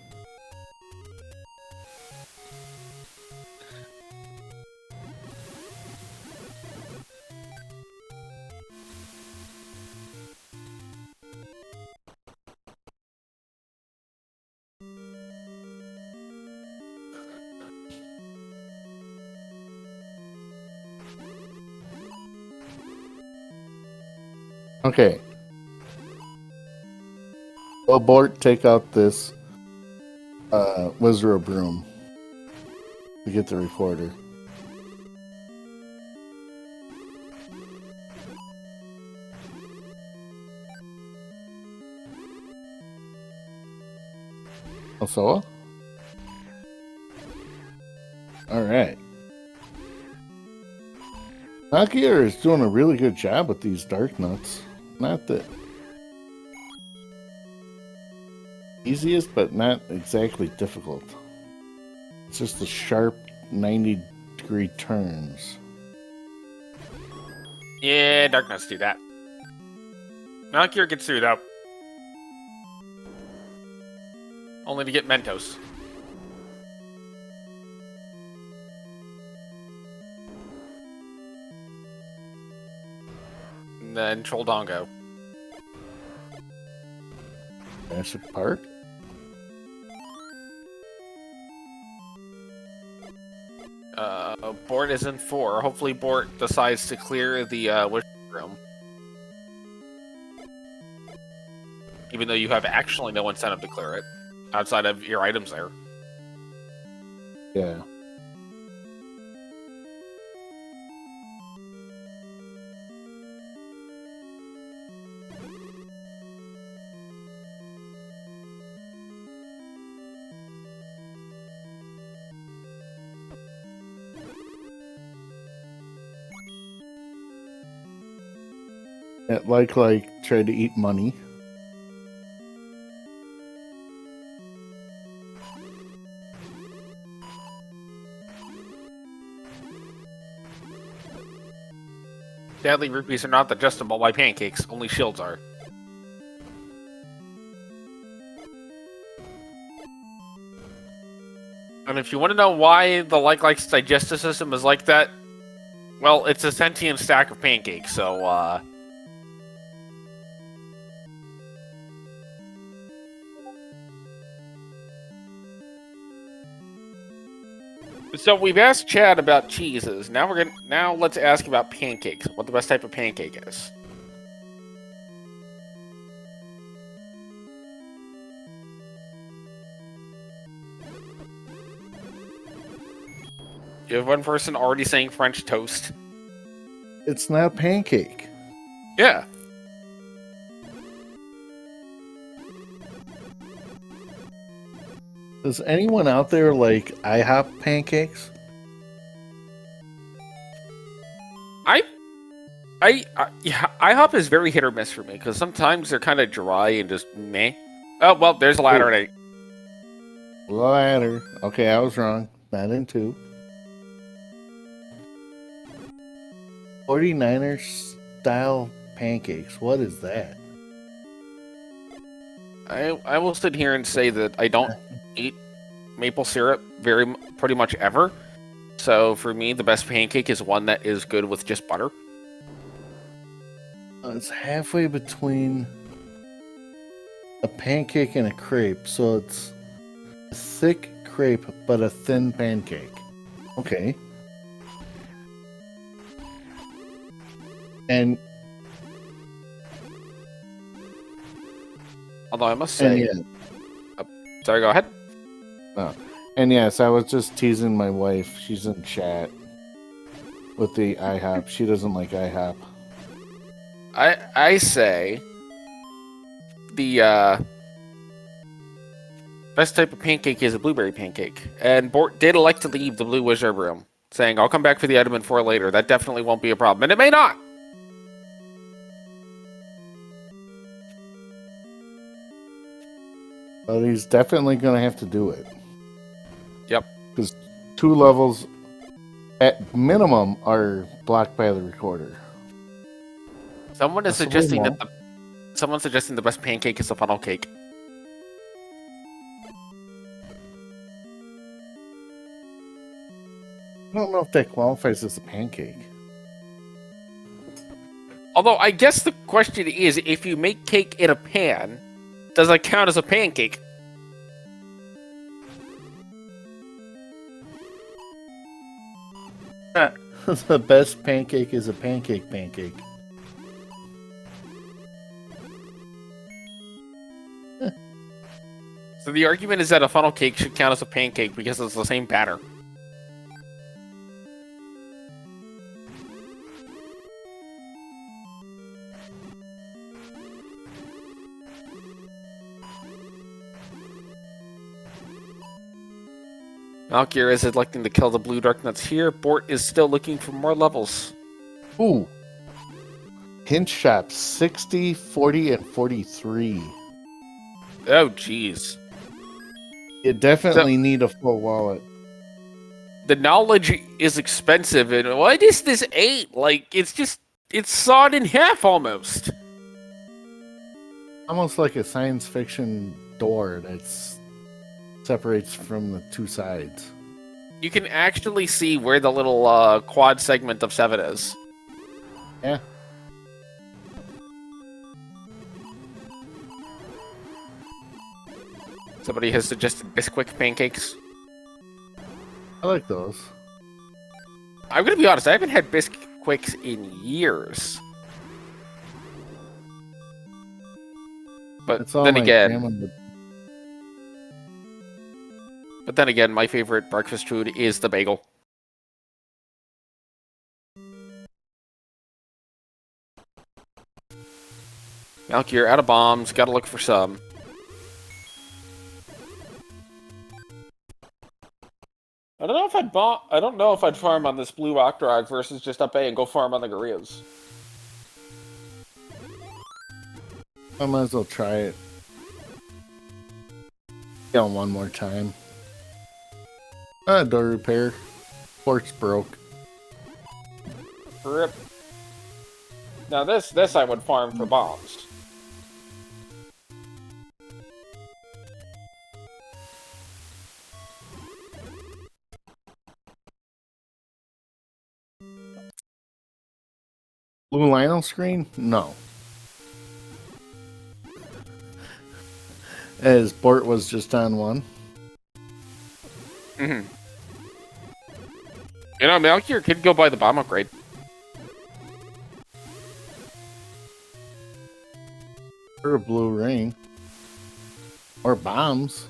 Okay. Well, Bort, take out this Wizard broom to get the recorder. Also? Alright. Malkier is doing a really good job with these dark nuts. Not the easiest, but not exactly difficult. It's just the sharp 90-degree turns. Yeah, Darknuts do that. Malkier gets through, though. Only to get Mentos. And then Trolldongo. Jurassic Park? Bort is in 4. Hopefully Bort decides to clear the wish room. Even though you have actually no incentive to clear it. Outside of your items there. Yeah. Like try to eat money. Sadly, rupees are not adjustable by pancakes, only shields are. And if you want to know why the like digestive system is like that, well, it's a sentient stack of pancakes, so, So we've asked Chad about cheeses. Now let's ask about pancakes. What the best type of pancake is. You have one person already saying French toast. It's not a pancake. Yeah. Does anyone out there like IHOP pancakes? Yeah, IHOP is very hit or miss for me because sometimes they're kind of dry and just meh. Oh well, there's a ladder at 8. Ladder. Okay, I was wrong. Not in 2. 49ers style pancakes. What is that? I will sit here and say that I don't eat maple syrup pretty much ever. So for me, the best pancake is one that is good with just butter. It's halfway between a pancake and a crepe, so it's a thick crepe but a thin pancake. Okay. And although I must say, sorry, go ahead. Oh. And yes, I was just teasing my wife. She's in chat with the IHOP. She doesn't like IHOP. I say the best type of pancake is a blueberry pancake. And Bort did elect to leave the Blue Wizard room, saying, I'll come back for the item in 4 later. That definitely won't be a problem. And it may not! But he's definitely going to have to do it. Yep. Because 2 levels, at minimum, are blocked by the recorder. Someone's suggesting the best pancake is a funnel cake. I don't know if that qualifies as a pancake. Although, I guess the question is, if you make cake in a pan, does that count as a pancake? The best pancake is a pancake. So the argument is that a funnel cake should count as a pancake because it's the same batter. Malkier is electing to kill the blue dark nuts here. Bort is still looking for more levels. Ooh. Hint shop 60, 40, and 43. Oh, jeez. You definitely need a full wallet. The knowledge is expensive, and what is this 8? Like, it's sawed in half almost. Almost like a science fiction door that separates from the 2 sides. You can actually see where the little quad segment of 7 is. Yeah. Somebody has suggested Bisquick pancakes. I like those. I'm gonna be honest, I haven't had Bisquicks in years. But then again... But then again, my favorite breakfast food is the bagel. Malkier out of bombs, gotta look for some. I don't know if I'd farm on this blue Octorok versus just up A and go farm on the Gorillas. I might as well try it. Kill him one more time. Door repair. Port's broke. Rip. Now this I would farm for bombs. Blue Lionel screen? No. As Bort was just on one. Mm-hmm. You know, Malkier could go buy the bomb upgrade. Or a blue ring. Or bombs.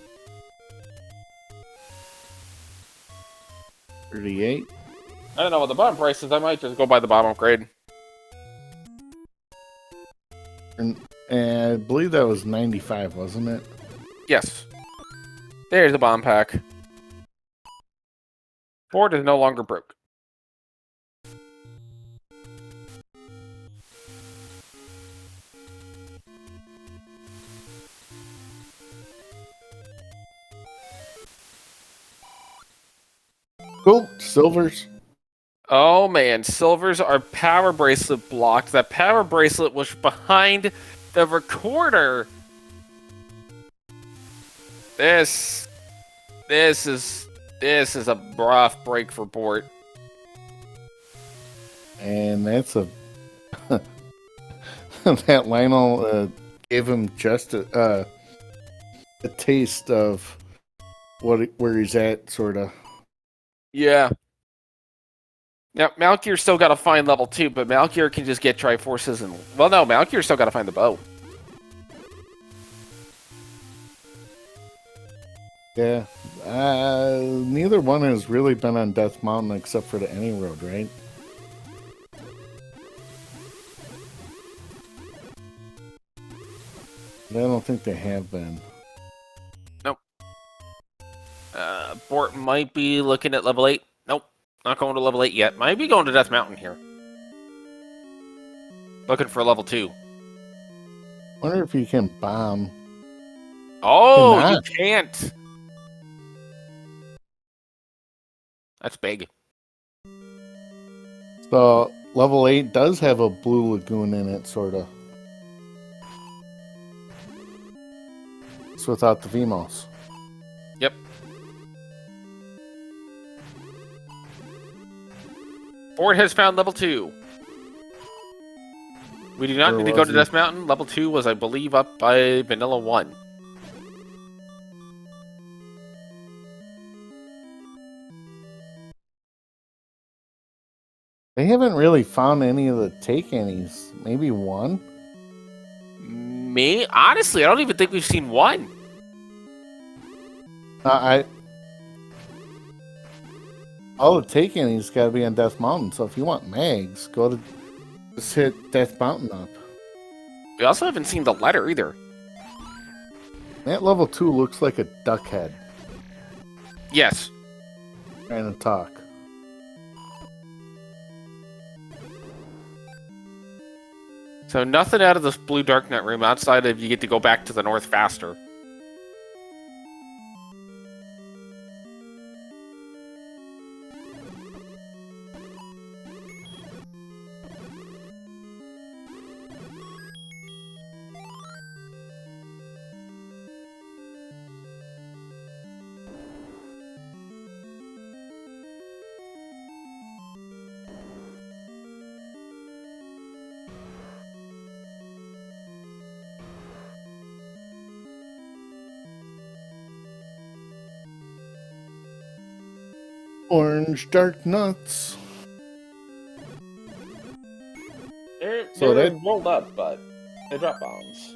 38. I don't know what the bomb price is. I might just go buy the bomb upgrade. And I believe that was 95, wasn't it? Yes. There's the bomb pack. Bort is no longer broke. Cool. Silvers. Oh man, silvers are power bracelet blocked. That power bracelet was behind the recorder. This this is a rough break for Bort. And that's a that Lionel gave him just a taste of where he's at, sort of. Yeah. Now, Malkier still got to find level 2, but Malkier can just get Triforces and... Well, no, Malkier still got to find the bow. Yeah. Neither one has really been on Death Mountain except for the Any Road, right? I don't think they have been. Nope. Bort might be looking at level 8. Nope. Not going to level 8 yet. Might be going to Death Mountain here. Looking for level 2. Wonder if you can bomb. Oh, you can't. That's big. So, level 8 does have a blue lagoon in it, sort of. It's without the VMOS. Yep. Bort has found level 2. We do not need to go to Death Mountain. Level 2 was, I believe, up by Vanilla 1. They haven't really found any of the take-anys. Maybe one? Me? Honestly, I don't even think we've seen one. All the take-anys gotta be on Death Mountain, so if you want mags, just hit Death Mountain up. We also haven't seen the letter either. That level 2 looks like a duck head. Yes. Trying to talk. So nothing out of this blue Darknet room outside of you get to go back to the north faster. Orange dark nuts. They're rolled up, but they drop bombs.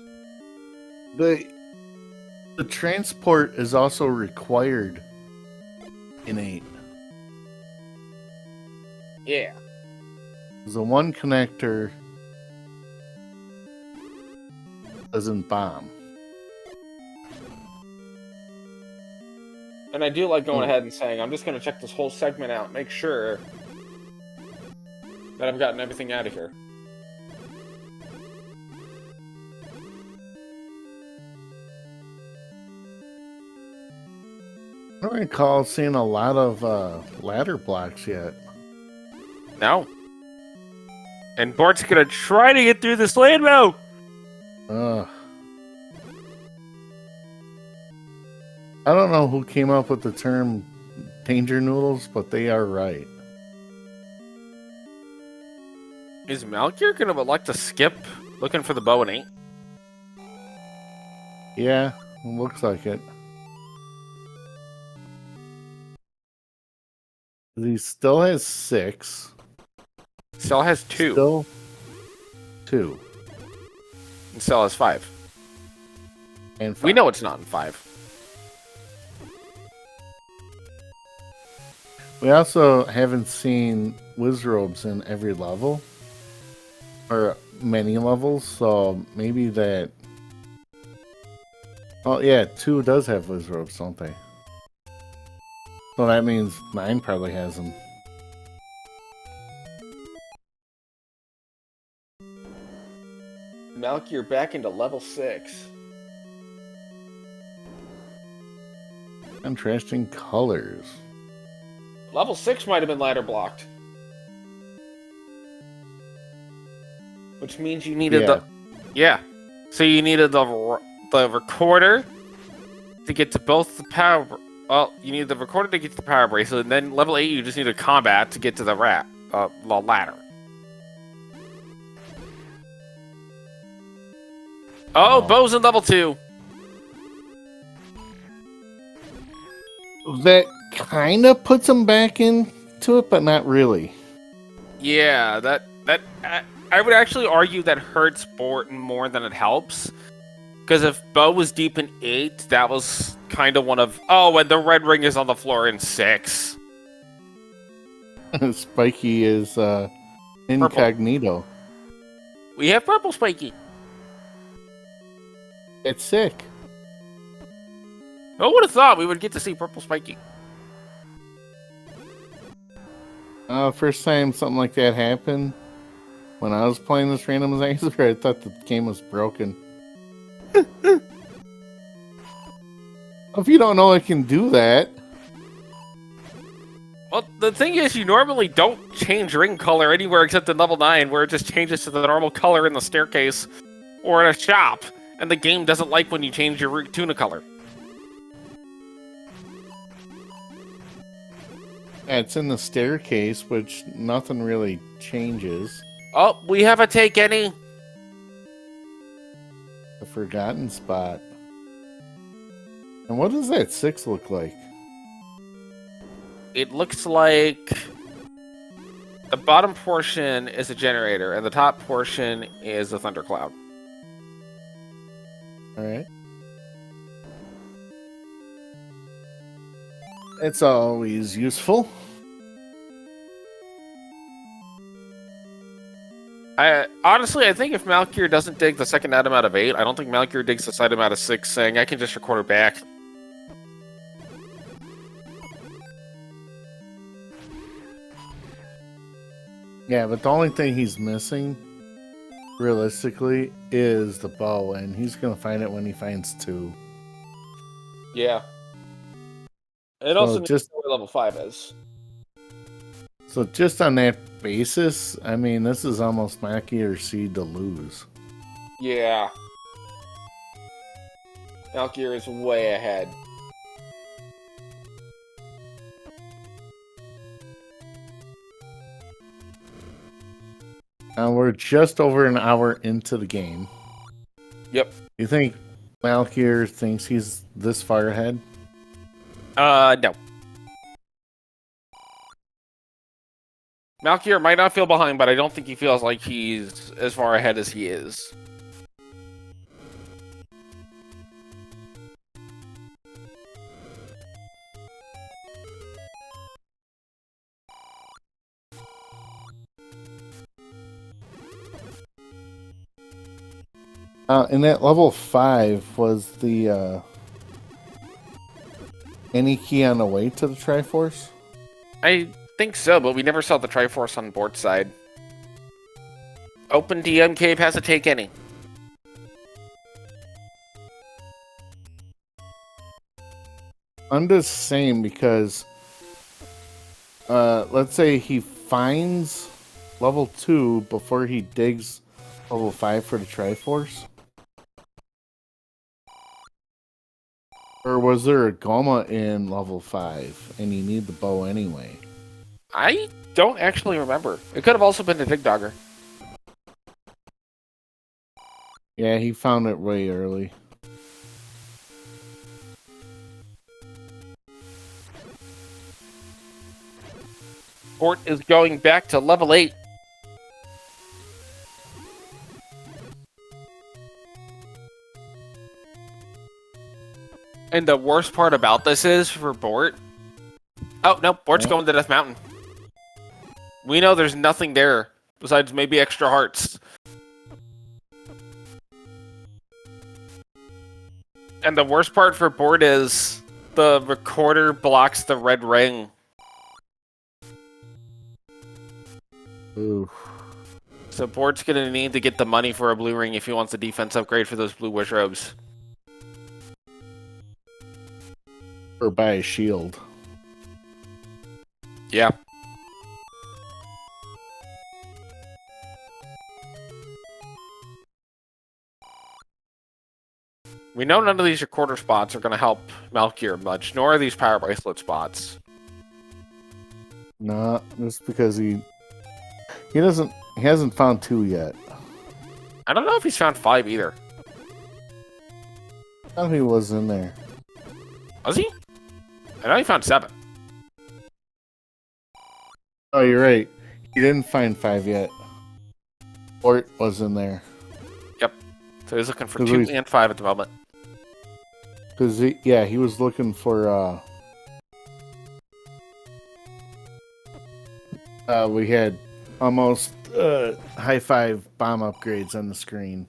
The transport is also required in 8. Yeah. The one connector doesn't bomb. And I do like going ahead and saying, I'm just going to check this whole segment out, make sure that I've gotten everything out of here. I don't recall seeing a lot of ladder blocks yet. No. And Bort's going to try to get through this landmo. I don't know who came up with the term danger noodles, but they are right. Is Malkier going to elect to skip looking for the bow and 8? Yeah, looks like it. He still has 6. Cell has 2. Still 2. And Cell has 5. And 5. We know it's not in 5. We also haven't seen Wizrobes in every level. Or many levels, so maybe that... Oh yeah, 2 does have Wizrobes, don't they? So that means 9 probably has them. Malkier back into level 6. Contrasting colors. Level 6 might have been ladder blocked. which means you needed Yeah. yeah. So you needed the recorder to get to both the power. Well, you need the recorder to get to the power bracelet, and then level 8 you just need a combat to get to the the ladder. Oh, Bo's in level 2. That kind of puts him back into it, but not really. Yeah, I would actually argue that hurts Bort more than it helps. Because if Bo was deep in 8, that was kind of one of... Oh, and the red ring is on the floor in 6. Spiky is incognito. Purple. We have purple Spiky. It's sick. Who would have thought we would get to see purple Spiky? First time something like that happened, when I was playing this randomizer, I thought the game was broken. If you don't know it can do that. Well, the thing is, you normally don't change ring color anywhere except in level 9, where it just changes to the normal color in the staircase or in a shop, and the game doesn't like when you change your tuna color. Yeah, it's in the staircase, which nothing really changes. Oh, we have a take any. The forgotten spot. And what does that 6 look like? It looks like the bottom portion is a generator, and the top portion is a thundercloud. Alright. It's always useful. Honestly, I think if Malkier doesn't dig the second item out of 8, I don't think Malkier digs this item out of 6, saying I can just record it back. Yeah, but the only thing he's missing, realistically, is the bow, and he's gonna find it when he finds 2. Yeah. It So also just where level 5 is. So just on that basis, I mean, this is almost Malkier seed to lose. Yeah. Malkier is way ahead. And we're just over an hour into the game. Yep. You think Malkier thinks he's this far ahead? No. Malkier might not feel behind, but I don't think he feels like he's as far ahead as he is. And at level 5 was the any key on the way to the Triforce? I think so, but we never saw the Triforce on Bort's side. Open DM cave has to take any. I'm just saying because let's say he finds level 2 before he digs level 5 for the Triforce. Or was there a Goma in level 5 and you need the bow anyway? I don't actually remember. It could have also been a Dig Dogger. Yeah, he found it way early. Bort is going back to level 8. And the worst part about this is for Bort. Oh, no, Bort's going to Death Mountain. We know there's nothing there besides maybe extra hearts. And the worst part for Bort is the recorder blocks the red ring. Ooh. So Bort's going to need to get the money for a blue ring if he wants a defense upgrade for those blue wish robes. Or buy a shield. Yeah. We know none of these recorder spots are going to help Malkier much, nor are these power bracelet spots. No, just because he hasn't found 2 yet. I don't know if he's found 5 either. I thought he was in there. Was he? I know he found 7. Oh, you're right. He didn't find 5 yet. Bort was in there. Yep. So he's looking for 2 and 5 at the moment. Because, he was looking for, we had almost, high 5 bomb upgrades on the screen.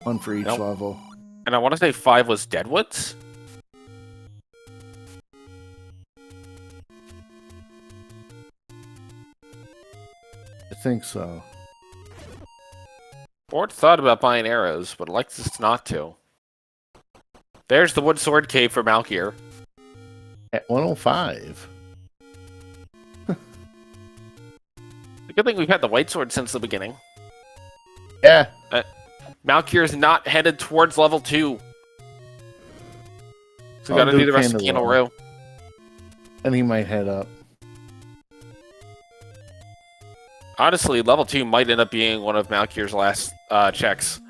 1 for each level. And I want to say 5 was Deadwoods? I think so. Bort thought about buying arrows, but elects not to. There's the wood sword cave for Malkier. At 105. The good thing we've had the white sword since the beginning. Yeah. Malkier is not headed towards level 2. So we gotta do the rest of Candle Row. And he might head up. Honestly, level 2 might end up being one of Malkier's last checks.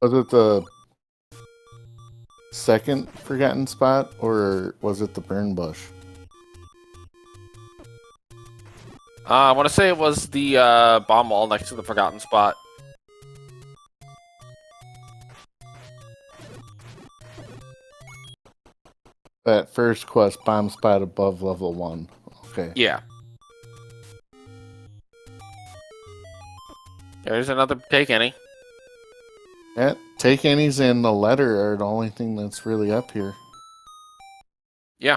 Was it the second forgotten spot, or was it the burn bush? I want to say it was the bomb wall next to the forgotten spot. That first quest, bomb spot above level 1. Okay. Yeah. There's another take any. Yeah, take any's and the letter are the only thing that's really up here. Yeah.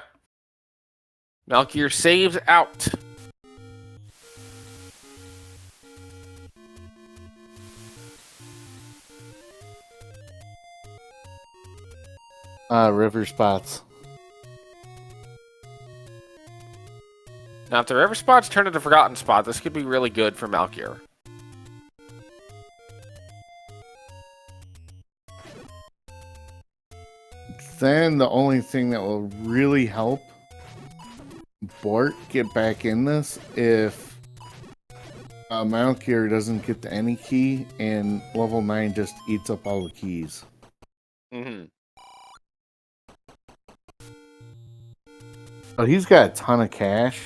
Malkier saves out. River spots. Now, if the river spots turn into forgotten spot, this could be really good for Malkier. Then the only thing that will really help Bort get back in this if Malkier doesn't get to any key and level 9 just eats up all the keys. Mm-hmm. But he's got a ton of cash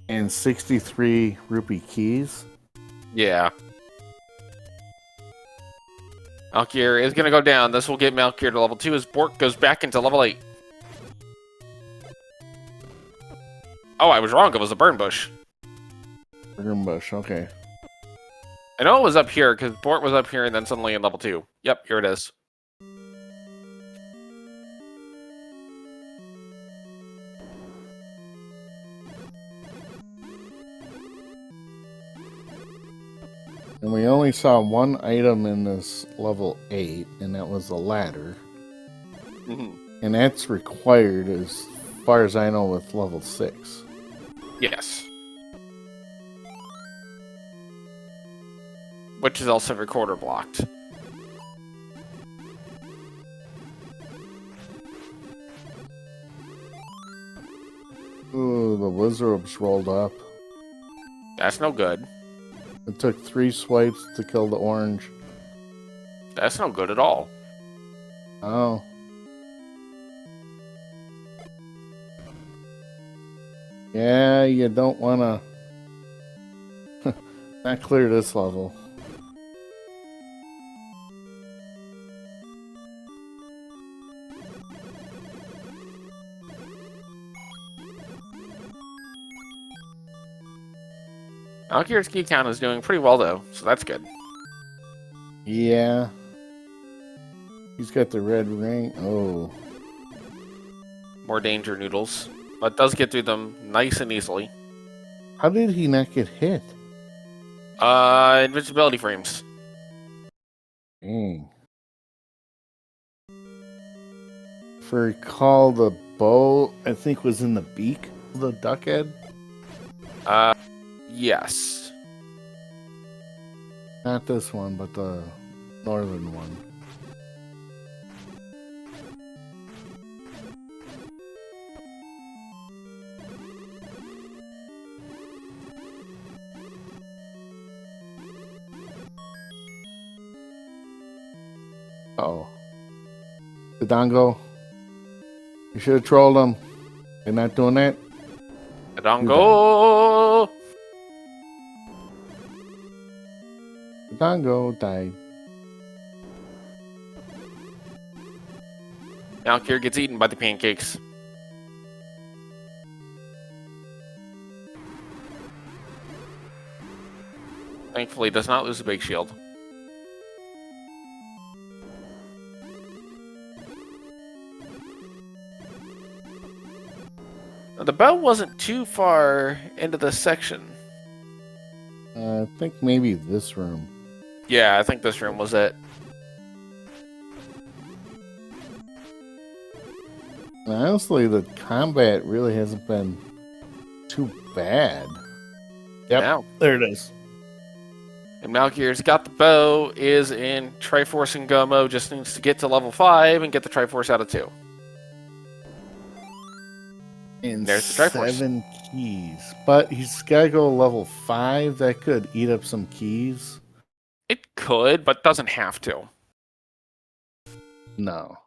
and 63 rupee keys. Yeah. Malkier is going to go down. This will get Malkier to level 2 as Bort goes back into level 8. Oh, I was wrong. It was a burn bush. Burn bush, okay. I know it was up here because Bort was up here and then suddenly in level 2. Yep, here it is. And we only saw one item in this level 8, and that was the ladder. Mm-hmm. And that's required as far as I know with level 6. Yes. Which is also recorder blocked. Ooh, the wizard's rolled up. That's no good. It took 3 swipes to kill the orange. That's no good at all. Oh. Yeah, you don't want to not clear this level. Malkier's key count is doing pretty well, though, so that's good. Yeah. He's got the red ring. Oh. More danger noodles. But does get through them nice and easily. How did he not get hit? Invincibility frames. Dang. If I recall, the bow, I think, was in the beak of the duck head. Yes. Not this one, but the northern one. Uh-oh. The Dongo. You should have trolled them. They're not doing that. Dongo! The Dongo died. Malkier gets eaten by the pancakes. Thankfully, does not lose a big shield. Now, the bow wasn't too far into this section. I think maybe this room. Yeah, I think this room was it. Honestly, the combat really hasn't been too bad. Yep, Now. there it is. And Malkier's got the bow, is in Triforce and Gomo, just needs to get to level 5 and get the Triforce out of 2. And there's the Triforce. 7 keys. But he's got to go level 5. That could eat up some keys. It could, but doesn't have to. No.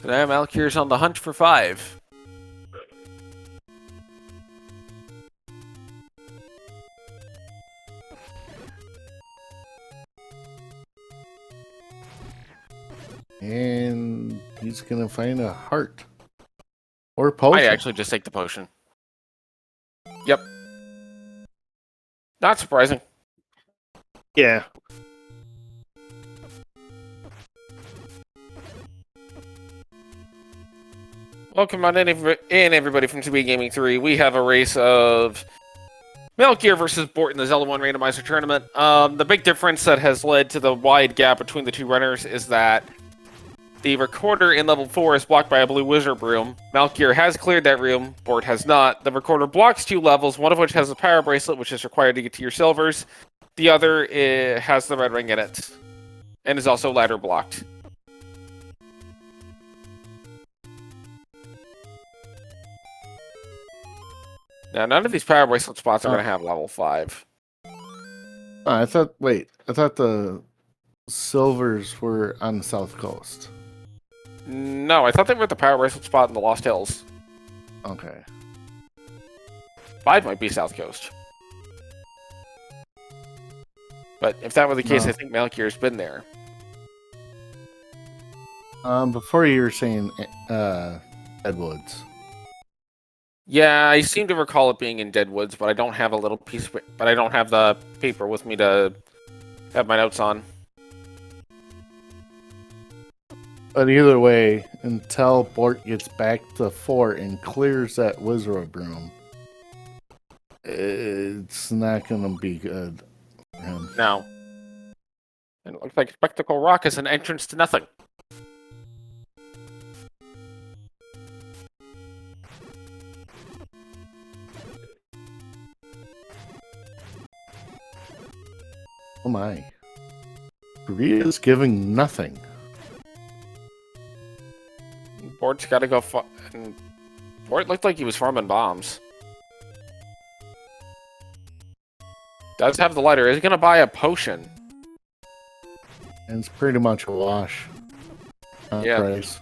So now Malkier's on the hunt for 5. And he's going to find a heart. Or potion. I actually just take the potion. Yep. Not surprising. Yeah. Welcome on in, everybody from SpeedGaming 3. We have a race of Malkier versus Bort in the Zelda 1 Randomizer tournament. The big difference that has led to the wide gap between the two runners is that the recorder in level 4 is blocked by a blue wizard room. Malkier has cleared that room. Bort has not. The recorder blocks 2 levels, one of which has a power bracelet, which is required to get to your silvers. The other has the red ring in it, and is also ladder blocked. Now, none of these power bracelet spots are going to have level 5. I thought the silvers were on the south coast. No, I thought they were at the power bracelet spot in the Lost Hills. Okay. 5 might be South Coast. But if that were the case, No. I think Malkier's been there. Before you were saying Deadwoods. Yeah, I seem to recall it being in Deadwoods, but I don't have a little piece of it, but I don't have the paper with me to have my notes on. But either way, until Bort gets back to fort and clears that wizard room, it's not going to be good for him. No. And it looks like Spectacle Rock is an entrance to nothing. Oh my. Korea's giving nothing. Bort's got to go. And Bort looked like he was farming bombs. Does have the lighter. Is he going to buy a potion? And it's pretty much a wash. Yeah. Price.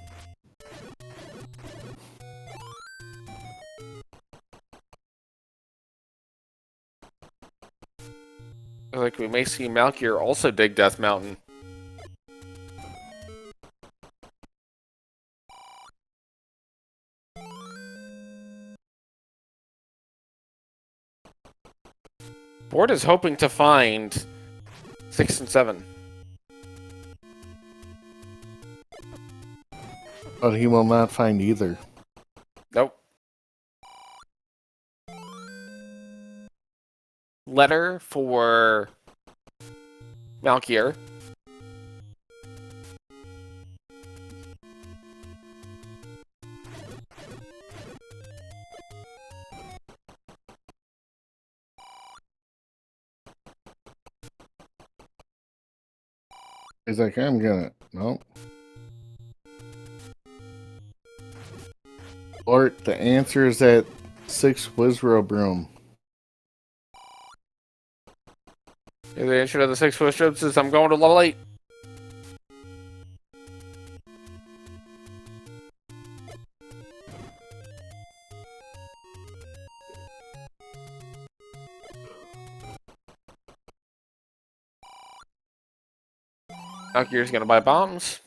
Like we may see Malkier also dig Death Mountain. Bort is hoping to find 6 and 7. But he will not find either. Nope. Letter for Malkier. He's like, I'm gonna... No. Bort, the answer is at 6 Wizrobe room. The answer to the 6 push-ups is I'm going to level 8. Malkier's gonna buy bombs.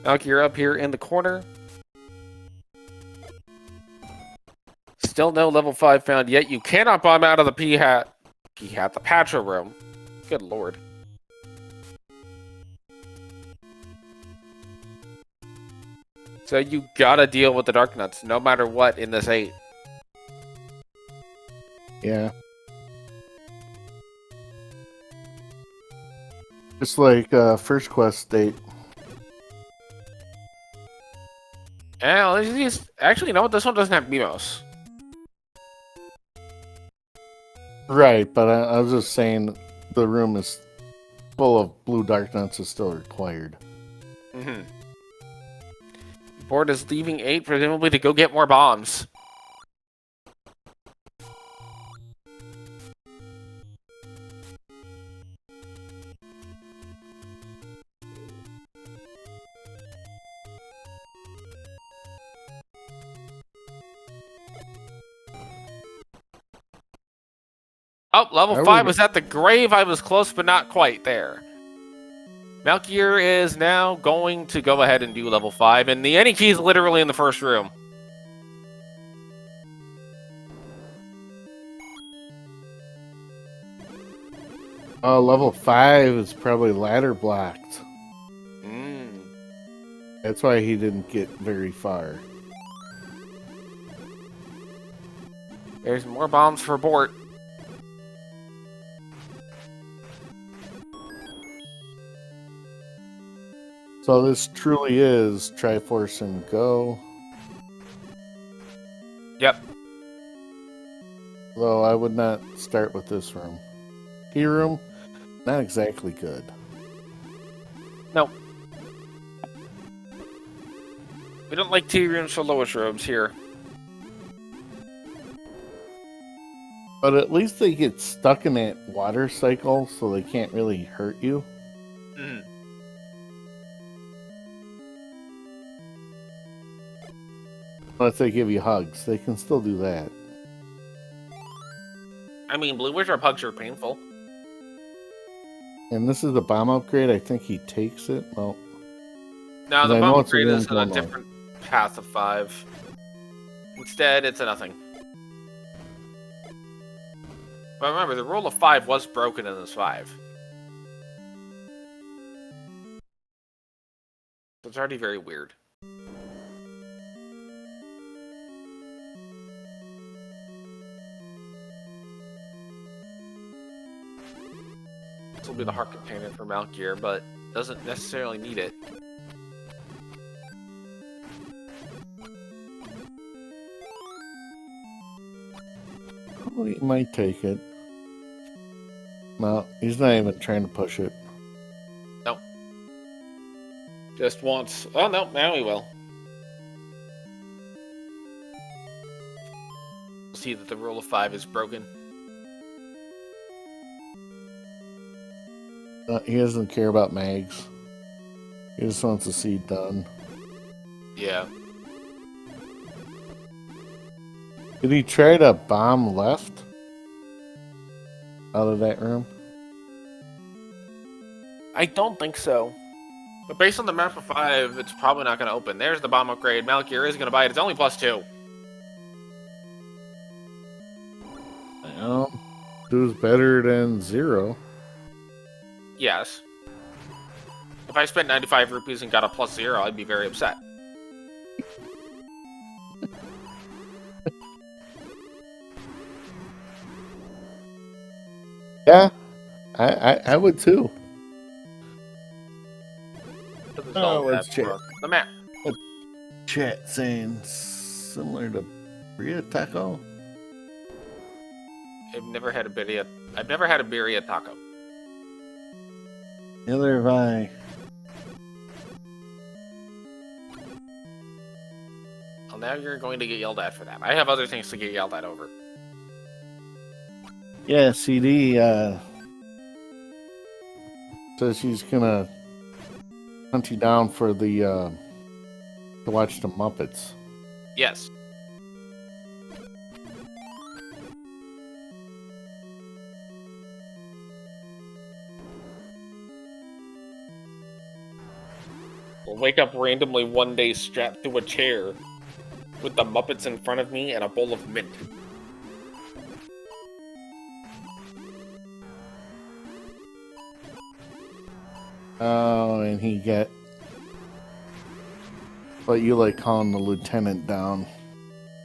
Malkier up here in the corner. Still no level 5 found yet. You cannot bomb out of the the Patra room. Good lord. So you gotta deal with the Dark Nuts, no matter what, in this 8. Yeah. It's like first quest state. Actually, no, this one doesn't have Mimos. Right, but I was just saying the room is full of blue dark nuts is still required. Mm-hmm. Bort is leaving 8, presumably to go get more bombs. Oh, level 5 was at the grave. I was close, but not quite there. Malkier is now going to go ahead and do level 5, and the any key is literally in the first room. Level 5 is probably ladder blocked. That's why he didn't get very far. There's more bombs for Bort. So this truly is Triforce and Go. Yep. Though I would not start with this room. Key room, not exactly good. No. We don't like tea rooms for lowest robes here. But at least they get stuck in that water cycle, so they can't really hurt you. Mm. Unless they give you hugs. They can still do that. I mean, Blue Wizard hugs are painful. And this is the bomb upgrade. I think he takes it. Well, no, the I bomb know it's upgrade is room on a different path of 5. Instead, it's a nothing. But remember, the rule of 5 was broken in this 5. So it's already very weird. This will be the heart container for Malkier, but doesn't necessarily need it. Oh, he might take it. No, he's not even trying to push it. No. Just wants... Oh, no, now he will. See that the rule of 5 is broken. He doesn't care about mags. He just wants to see it done. Yeah. Did he try to bomb left? Out of that room? I don't think so. But based on the map of 5, it's probably not going to open. There's the bomb upgrade. Malkier is going to buy it. It's only +2. Well, 2 is better than 0. Yes. If I spent 95 rupees and got a +0, I'd be very upset. Yeah, I would too. To the Oh, Zelda let's check. Brook, the map. Chat saying similar to Bria Taco. I've never had a birria. I've never had a birria taco. Neither have I. Well, now you're going to get yelled at for that. I have other things to get yelled at over. Yeah, CD says she's gonna hunt you down for the to watch the Muppets. Yes. I'll wake up randomly one day strapped to a chair with the Muppets in front of me and a bowl of mint. Oh, and he get what you like calling the lieutenant down.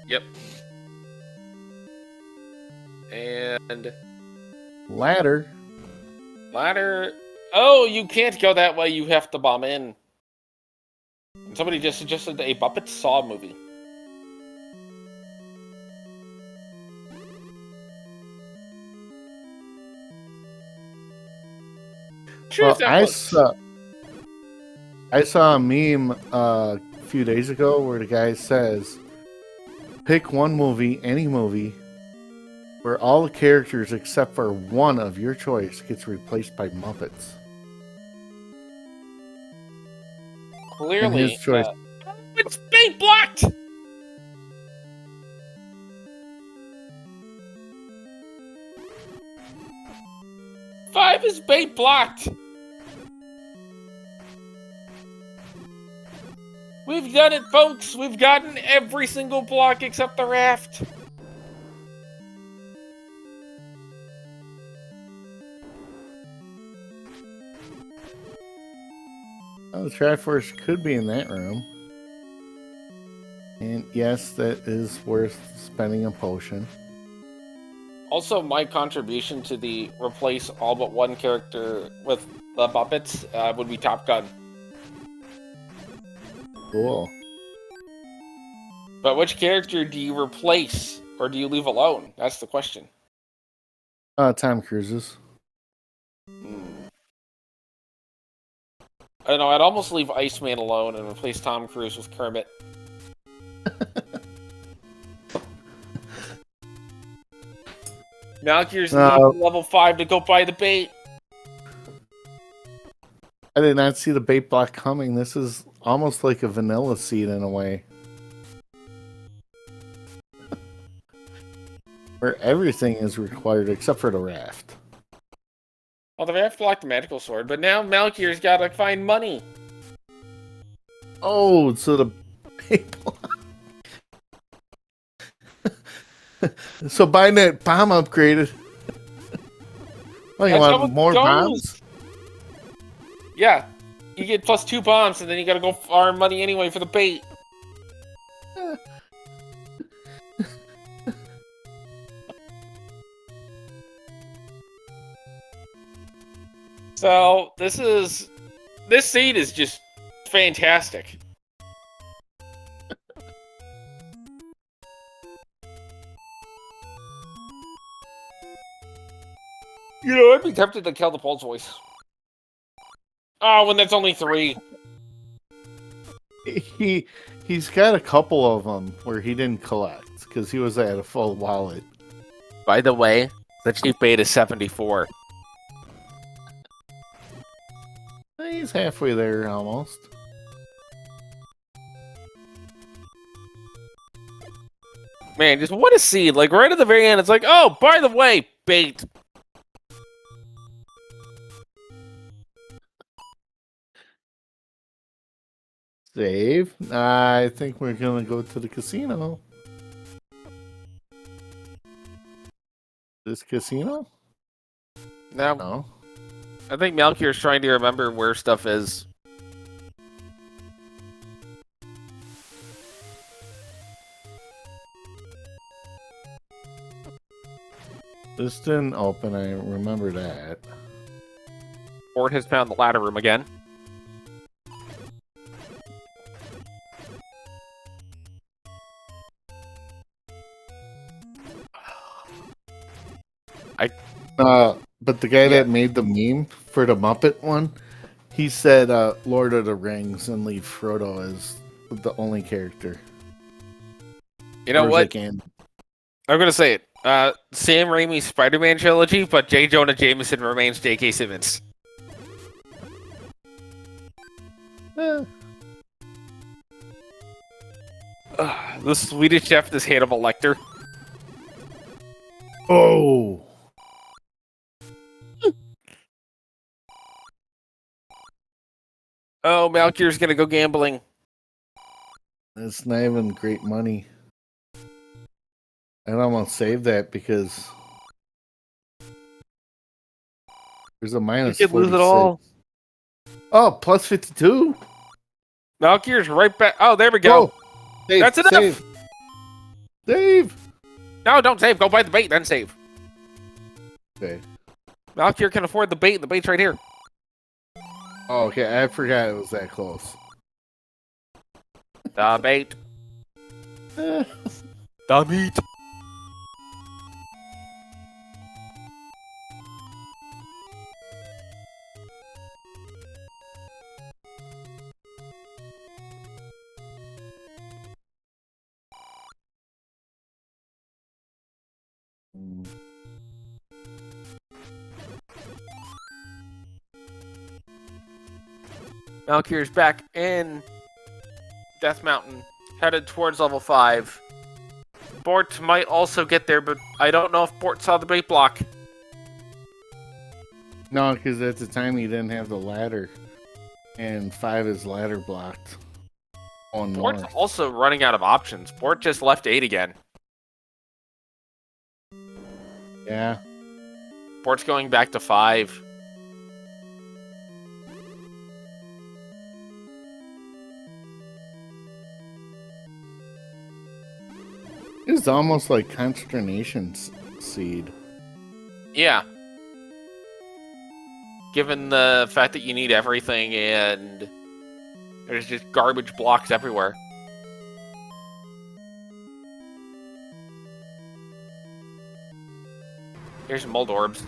Yep. And Ladder. ladder. Oh, you can't go that way. You have to bomb in. Somebody just suggested a Muppet Saw movie. Sure, Well, if that was. I saw a meme a few days ago where the guy says, pick one movie, any movie, where all the characters except for one of your choice gets replaced by Muppets. Clearly, And his choice. It's being blocked! Five is bait blocked! We've done it, folks! We've gotten every single block except the raft! Oh, the Triforce could be in that room. And yes, that is worth spending a potion. Also, my contribution to the replace all but one character with the Muppets would be Top Gun. Cool. But which character do you replace, or do you leave alone? That's the question. Tom Cruise's. I don't know, I'd almost leave Iceman alone and replace Tom Cruise with Kermit. Malkier's level 5 to go buy the bait. I did not see the bait block coming. This is almost like a vanilla seed in a way. Where everything is required except for the raft. Well, the raft blocked the magical sword, but now Malkier's gotta find money. Oh, so the bait block. So buying that bomb upgraded. Oh, you want more bombs? Yeah. You get plus 2 bombs, and then you gotta go farm money anyway for the bait. So, this seed is just fantastic. You know, I'd be tempted to kill the Pulse Voice. Oh, when that's only 3. He's got a couple of them where he didn't collect because he was at a full wallet. By the way, the cheap bait is 74. He's halfway there almost. Man, just what a seed. Like, right at the very end, it's like, oh, by the way, bait. Save. I think we're gonna go to the casino. This casino? No. I think Malkier's trying to remember where stuff is. This didn't open, I remember that. Bort has found the ladder room again. But the guy that made the meme for the Muppet one, he said Lord of the Rings and leave Frodo as the only character. You know Or what? Again. I'm gonna say it. Sam Raimi's Spider-Man trilogy, but J. Jonah Jameson remains J.K. Simmons. The Swedish chef is Hannibal Lecter. Oh! Oh, Malkier's gonna go gambling. It's not even great money. I'd almost save that because there's a minus You could lose 46. it all. Oh, plus 52? Malkier's right back. Oh, there we go. Oh, save, That's enough. Save. Save. No, don't save. Go buy the bait, then save. Okay. Malkier can afford the bait. The bait's right here. Oh, okay. I forgot it was that close. The bait. Eh. The meat. Malkier's back in Death Mountain, headed towards level 5. Bort might also get there, but I don't know if Bort saw the bait block. No, because at the time he didn't have the ladder. And 5 is ladder blocked. On Bort's north. also running out of options. Bort just left 8 again. Yeah. Bort's going back to 5. It's almost like Consternation Seed. Yeah. Given the fact that you need everything and there's just garbage blocks everywhere. Here's some mold orbs.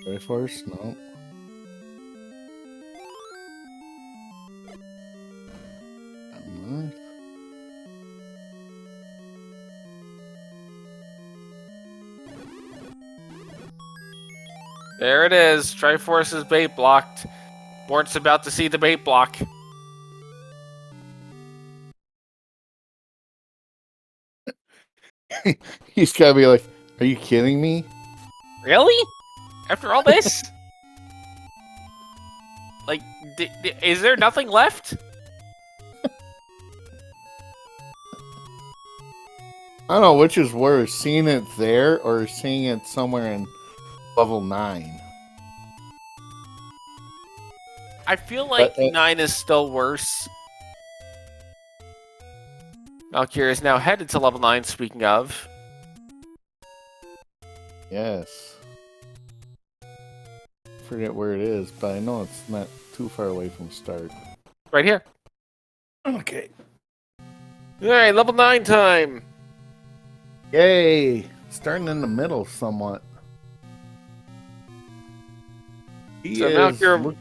Triforce? No. North. There it is. Triforce's bait blocked. Bort's about to see the bait block. He's gotta be like, are you kidding me? Really? After all this? Like, is there nothing left? I don't know which is worse, seeing it there or seeing it somewhere in level 9. I feel like But, 9 is still worse. Malkier is now headed to level 9, speaking of. Yes. Forget where it is, but I know it's not too far away from start. Right here. Okay. Alright, level 9 time. Yay! Starting in the middle somewhat. So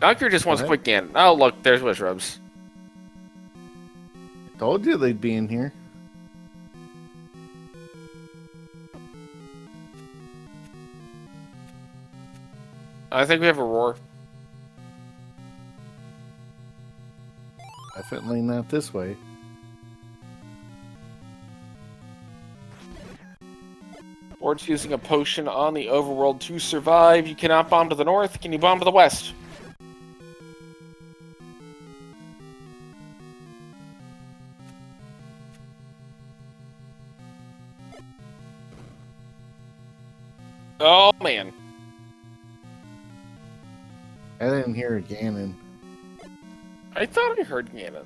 Malkier just wants What? quick Ganon. Oh, look, there's Wizrobes. Told you they'd be in here. I think we have a roar. Definitely not this way. Bort's using a potion on the overworld to survive. You cannot bomb to the north. Can you bomb to the west? Oh, man. I didn't hear a Ganon. I thought I heard Ganon.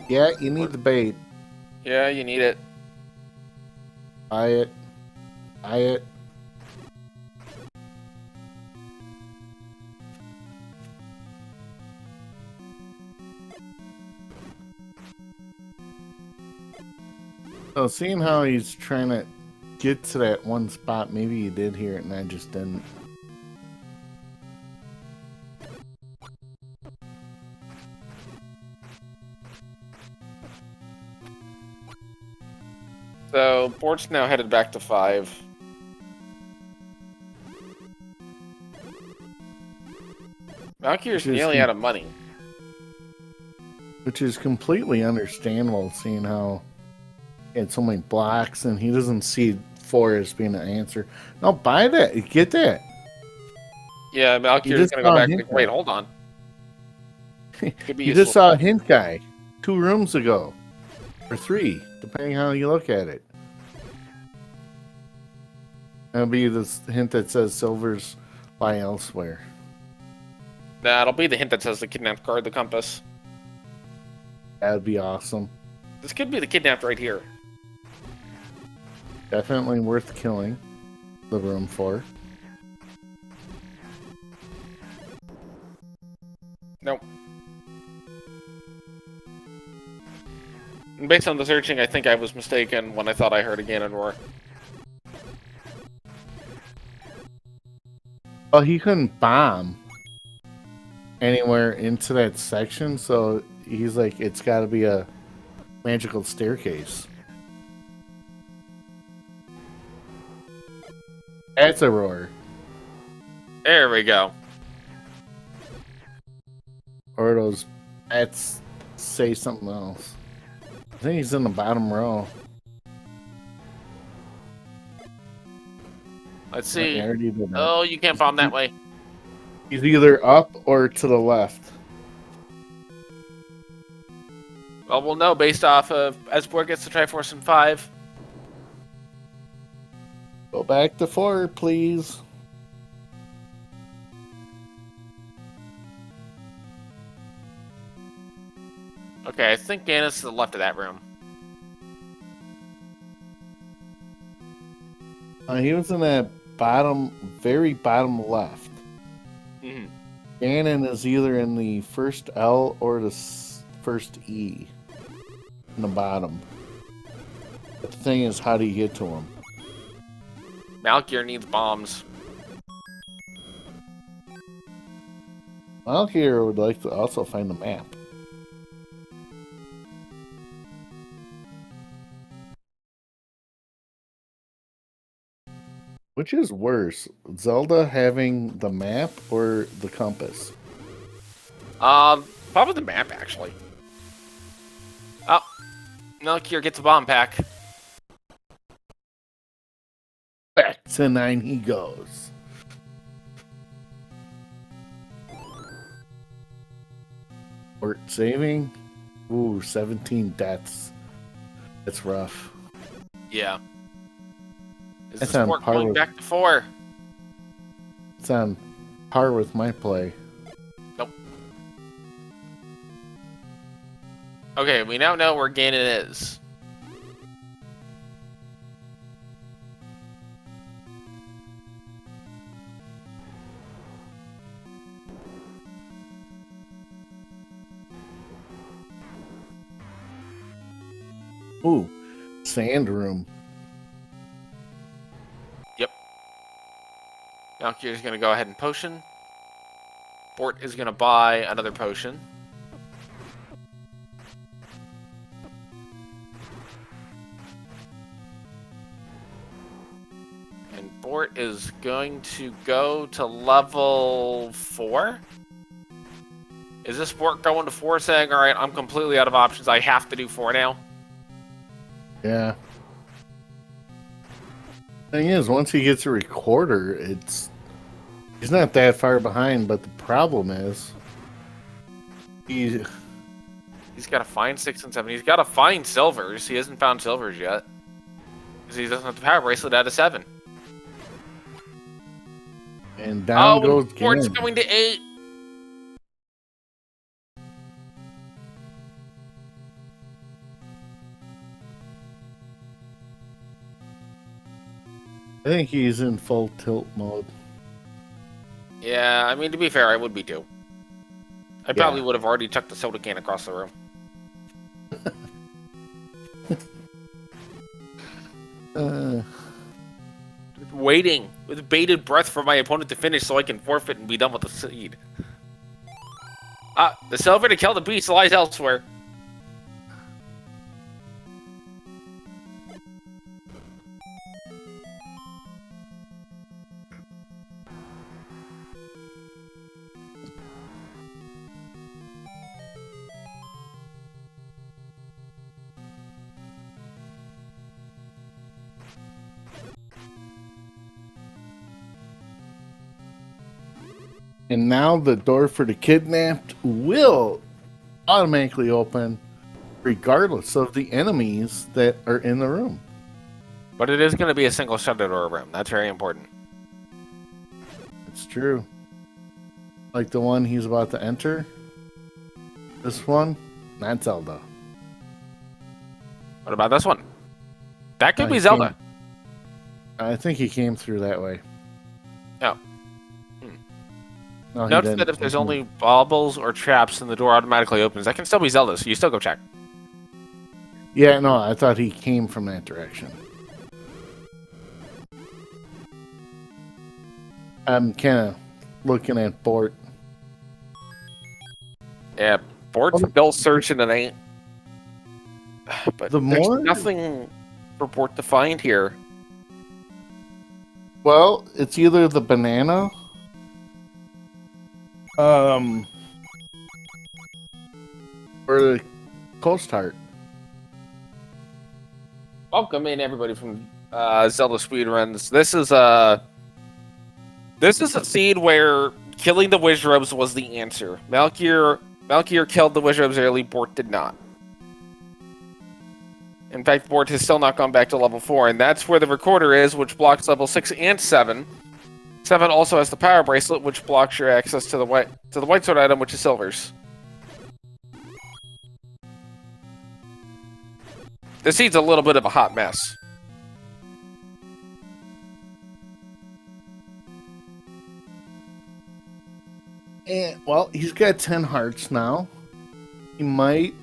Yeah, you need the bait. Yeah, you need it. Buy it. Buy it. So seeing how he's trying to get to that one spot, maybe you did hear it and I just didn't. So, Bort's now headed back to 5. Malkier's nearly out of money. Which is completely understandable, seeing how he had so many blocks and he doesn't see 4 as being an answer. No, buy that. Get that. Yeah, Malkier's gonna go back. Like, wait, hold on. Could be You useful. just saw a hint guy 2 rooms ago. Or 3, depending how you look at it. That'll be this hint that says silvers lie elsewhere. That'll be the hint that says the kidnapped guard the compass. That'd be awesome. This could be the kidnapped right here. Definitely worth killing the room for. Nope. And based on the searching, I think I was mistaken when I thought I heard a Ganon roar. Well, he couldn't bomb anywhere into that section, so he's like, it's got to be a magical staircase. That's a roar. There we go. Or those bats say something else. I think he's in the bottom row. Let's see. I already did that. Oh, you can't bomb that way. He's either up or to the left. Well, we'll know based off of as Bort gets to Triforce in 5. Go back to 4, please. Okay, I think Ganon's to the left of that room. He was in that bottom, very bottom left. Mm-hmm. Ganon is either in the first L or the first E. In the bottom. But the thing is, how do you get to him? Malkier needs bombs. Malkier would like to also find the map. Which is worse, Zelda having the map or the compass? Probably the map, actually. Oh, Malkier gets a bomb pack. Back to 9 he goes. Bort saving? Ooh, 17 deaths. That's rough. Yeah. Is That's this on Bort par going with- back to 4? It's on par with my play. Nope. Okay, we now know where Ganon is. Ooh, sand room. Malkier is going to go ahead and potion. Bort is going to buy another potion. And Bort is going to go to level 4. Is this Bort going to 4 saying, alright, I'm completely out of options, I have to do 4 now? Yeah. Thing is, once he gets a recorder, he's not that far behind, but the problem is He's got to find 6 and 7. He's got to find silvers. He hasn't found silvers yet. Because he doesn't have the power bracelet out of 7. and down goes Bort's Ganon. going to 8. I think he's in full tilt mode. Yeah, I mean, to be fair, I would be too. I Yeah. probably would have already chucked the soda can across the room. Waiting with bated breath for my opponent to finish so I can forfeit and be done with the seed. The silver to kill the beast lies elsewhere. And now the door for the kidnapped will automatically open regardless of the enemies that are in the room. But it is going to be a single shutter door room. That's very important. It's true. Like the one he's about to enter. This one, not Zelda. What about this one? That could be He Zelda. I think he came through that way. Oh. No, he Notice didn't. that if there's only baubles or traps, then the door automatically opens. That can still be Zelda, so you still go check. Yeah, no, I thought he came from that direction. I'm kind of looking at Bort. Yeah, Bort's still searching and ain't. But The there's more- nothing for Bort to find here. Well, it's either the banana, or the coast heart. Welcome in, everybody from Zelda Speedruns. This is a scene where killing the Wizrobes was the answer. Malkier killed the Wizrobes early, Bort did not. In fact, Bort has still not gone back to level 4, and that's where the recorder is, which blocks level 6 and 7. 7 also has the power bracelet, which blocks your access to the white sword item, which is Silver's. This scene's a little bit of a hot mess. And, well, he's got 10 hearts now. He might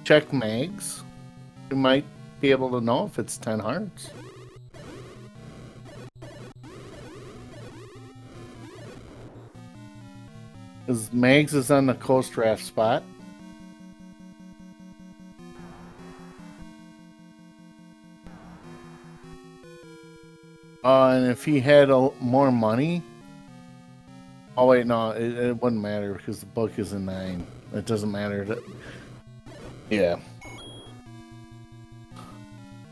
check mags. He might be able to know if it's 10 hearts. Because mags is on the coast raft spot. And if he had more money... Oh, wait, no, it wouldn't matter because the book is a 9. It doesn't matter. Yeah.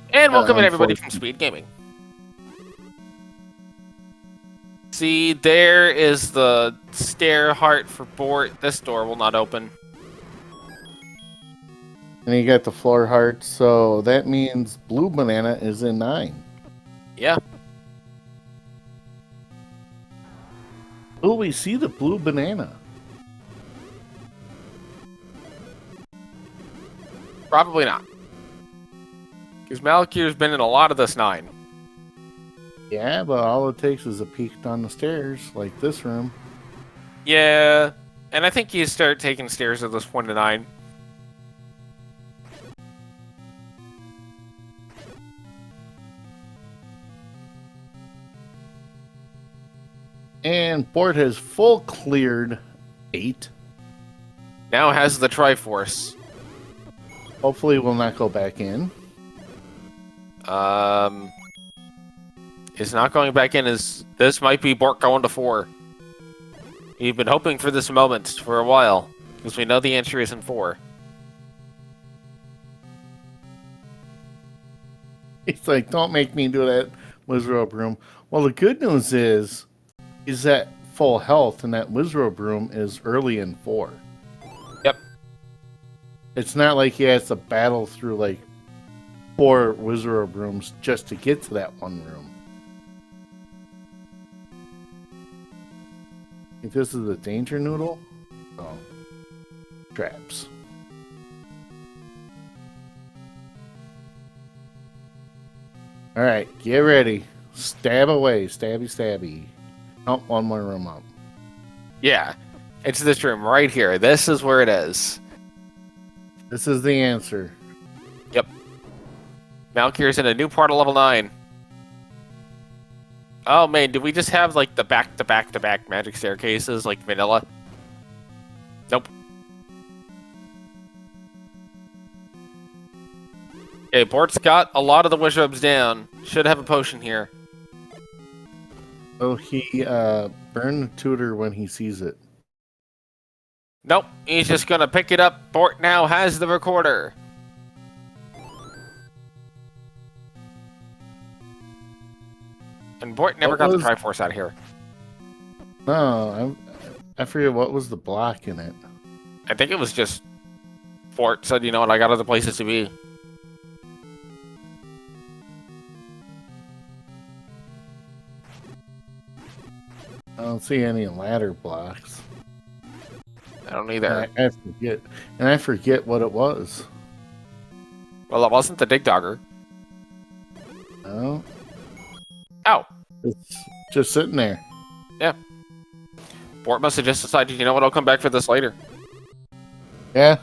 And welcome in, everybody from SpeedGaming. See, there is the stair heart for Bort. This door will not open. And you got the floor heart, so that means blue banana is in 9. Yeah. Will we see the blue banana? Probably not. Because Malkier's been in a lot of this 9. Yeah, but all it takes is a peek down the stairs, like this room. Yeah, and I think you start taking stairs at this point to 9. And Bort has full cleared 8. Now has the Triforce. Hopefully we'll not go back in. Is not going back in. This might be Bort going to 4. You've been hoping for this moment for a while, because we know the answer is in 4. It's like, don't make me do that Wizrobe room. Well, the good news is that full health, and that Wizrobe room is early in 4. Yep. It's not like he has to battle through like 4 Wizrobe rooms just to get to that one room. I think this is a danger noodle. Oh, traps. All right, get ready. Stab away. Stabby, stabby. Oh, one more room up. Yeah. It's this room right here. This is where it is. This is the answer. Yep. Malkier's in a new part of level 9. Oh man, do we just have like the back-to-back-to-back magic staircases like vanilla? Nope. Okay, Bort's got a lot of the wizards down. Should have a potion here. Oh, he burned the tutor when he sees it. Nope, he's just gonna pick it up. Bort now has the recorder. And Bort never got the Triforce out of here. No, I forget what was the block in it. I think it was just Bort said, you know what, I got other places to be. I don't see any ladder blocks. I don't either. I forget what it was. Well, it wasn't the Dig Dogger. No, Ow! it's just sitting there. Yeah. Bort must have just decided, you know what, I'll come back for this later. Yeah.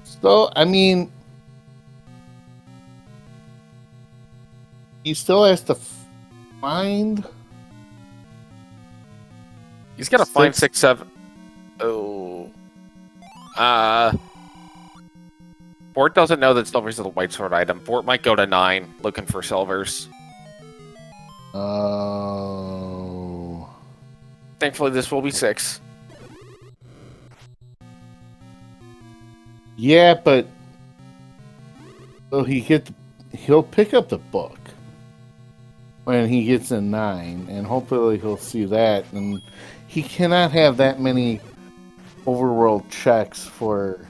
So, I mean, he still has to find. He's got to find 6, 7. Oh. Bort doesn't know that silvers is the white sword item. Bort might go to 9 looking for silvers. Oh. Thankfully, this will be 6. Yeah, but he'll pick up the book when he gets in 9, and hopefully he'll see that. And he cannot have that many overworld checks for.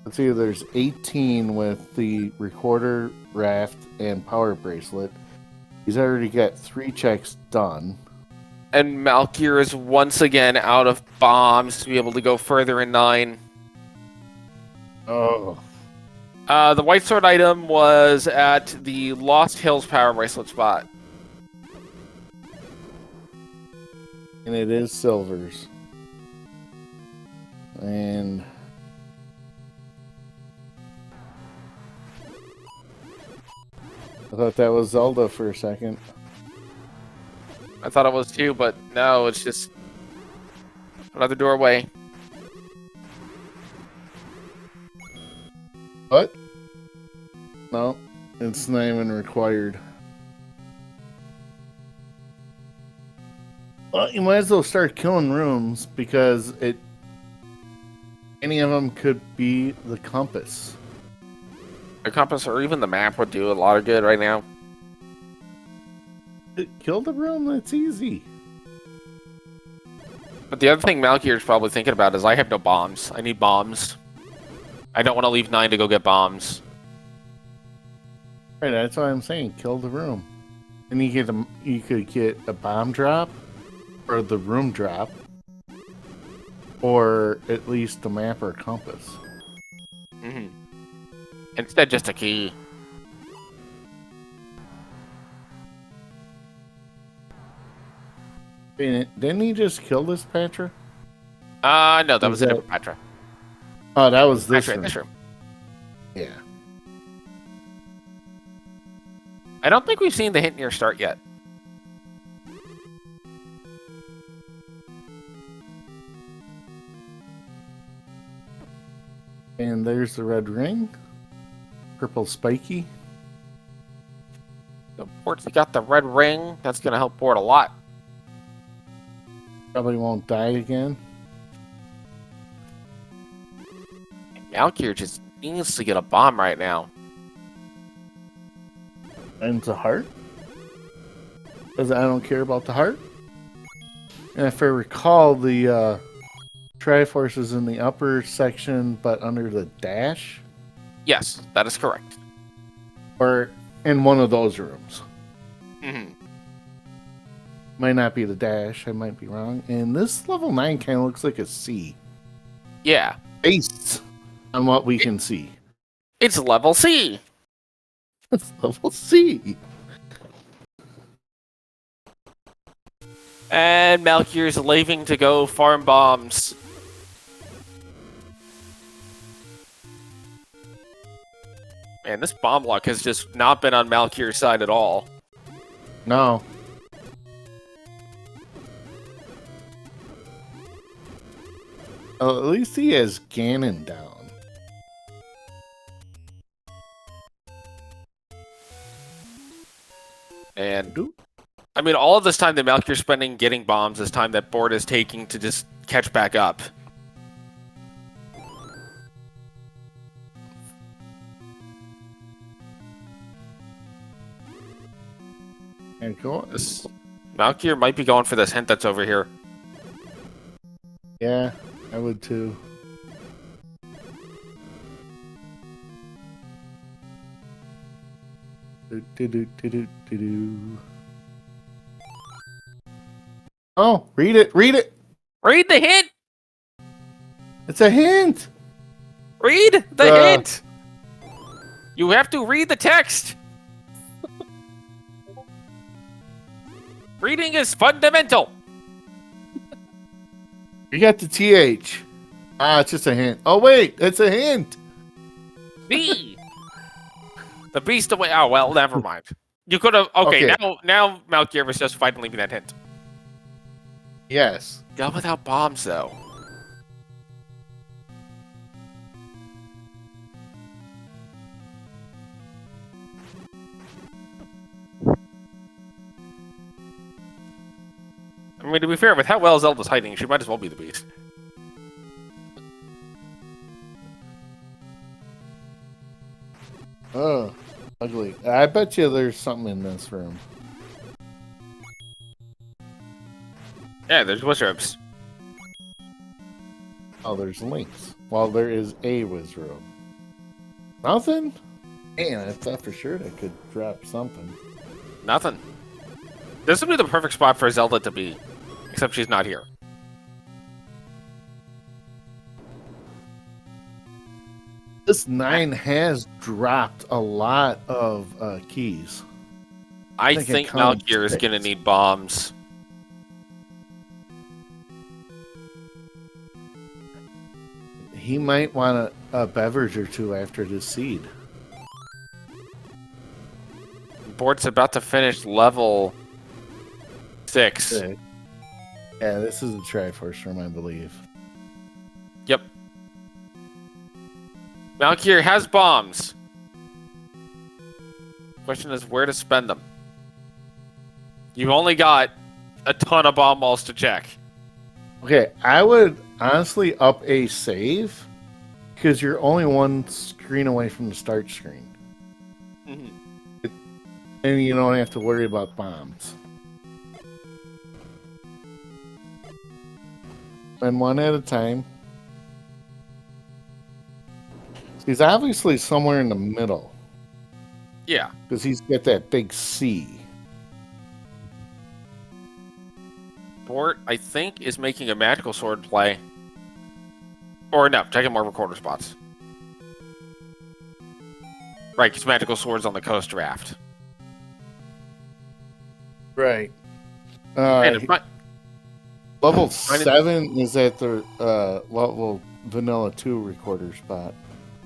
Let's see, there's 18 with the recorder, raft, and power bracelet. He's already got 3 checks done. And Malkier is once again out of bombs to be able to go further in 9. Oh. The white sword item was at the Lost Hills power bracelet spot. And it is silvers. And I thought that was Zelda for a second. I thought it was too, but no, it's just another doorway. What? No, it's not even required. Well, you might as well start killing rooms because any of them could be the compass. The compass or even the map would do a lot of good right now. Kill the room, that's easy. But the other thing Malkier is probably thinking about is I have no bombs. I need bombs. I don't want to leave 9 to go get bombs. Right, that's what I'm saying. Kill the room. And you could get a bomb drop, or the room drop, or at least the map or compass. Mm-hmm. Instead, just a key. Didn't he just kill this Patra? No, that was a different Patra. Oh, that was this Patra in room. this room. Yeah. I don't think we've seen the hint near start yet. And there's the red ring. Purple spiky. So Bort's got the red ring. That's going to help Bort a lot. Probably won't die again. Malkier just needs to get a bomb right now. And it's a heart. Because I don't care about the heart. And if I recall, the Triforce is in the upper section, but under the dash. Yes, that is correct. Or in one of those rooms. Mm-hmm. Might not be the dash, I might be wrong. And this level 9 kind of looks like a C. Yeah, Based on what we can see. It's level C. It's level C. And Malkier's leaving to go farm bombs. Man, this bomb luck has just not been on Malkier's side at all. No. At least he has Ganon down. And I mean, all of this time that Malkier's spending getting bombs is time that Bort is taking to just catch back up. And go on. Malkier might be going for this hint that's over here. Yeah, I would too. Oh, read it, read it. Read the hint! It's a hint. Read the hint! You have to read the text! Reading is fundamental! You got the TH. Ah, it's just a hint. Oh, wait, it's a hint. B! The beast away. Oh, well, never mind. You could have. Okay, now Malkier was just fine leaving that hint. Yes. Go without bombs, though. I mean, to be fair, with how well Zelda's hiding, she might as well be the beast. Oh, ugly. I bet you there's something in this room. Yeah, there's wizards. Oh, there's links. Well, there is a wizard. Nothing? Man, I thought for sure I could drop something. Nothing. This would be the perfect spot for Zelda to be. Except she's not here. This 9 has dropped a lot of keys. I think Malkier is going to need bombs. He might want a beverage or two after this seed. Bort's about to finish level 6. Okay. Yeah, this is a Triforce room, I believe. Yep. Malkier has bombs. Question is where to spend them. You've only got a ton of bomb walls to check. Okay, I would honestly up a save because you're only one screen away from the start screen. Mm-hmm. And you don't have to worry about bombs. And one at a time. He's obviously somewhere in the middle. Yeah. Because he's got that big C. Bort, I think, is making a magical sword play. Or no, checking more recorder spots. Right, because magical sword's on the coast raft. Right. Level 7 is at the level vanilla 2 recorder spot.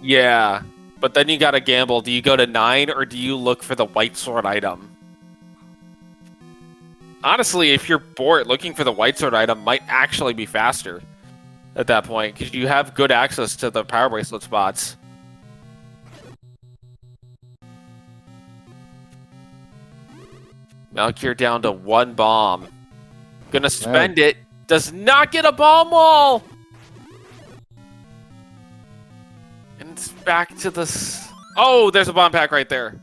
Yeah, but then you gotta gamble. Do you go to 9 or do you look for the white sword item? Honestly, if you're Bort, looking for the white sword item might actually be faster at that point, because you have good access to the power bracelet spots. Malkier down to 1 bomb. Gonna spend it. Does not get a bomb wall! And it's back to the... Oh, there's a bomb pack right there.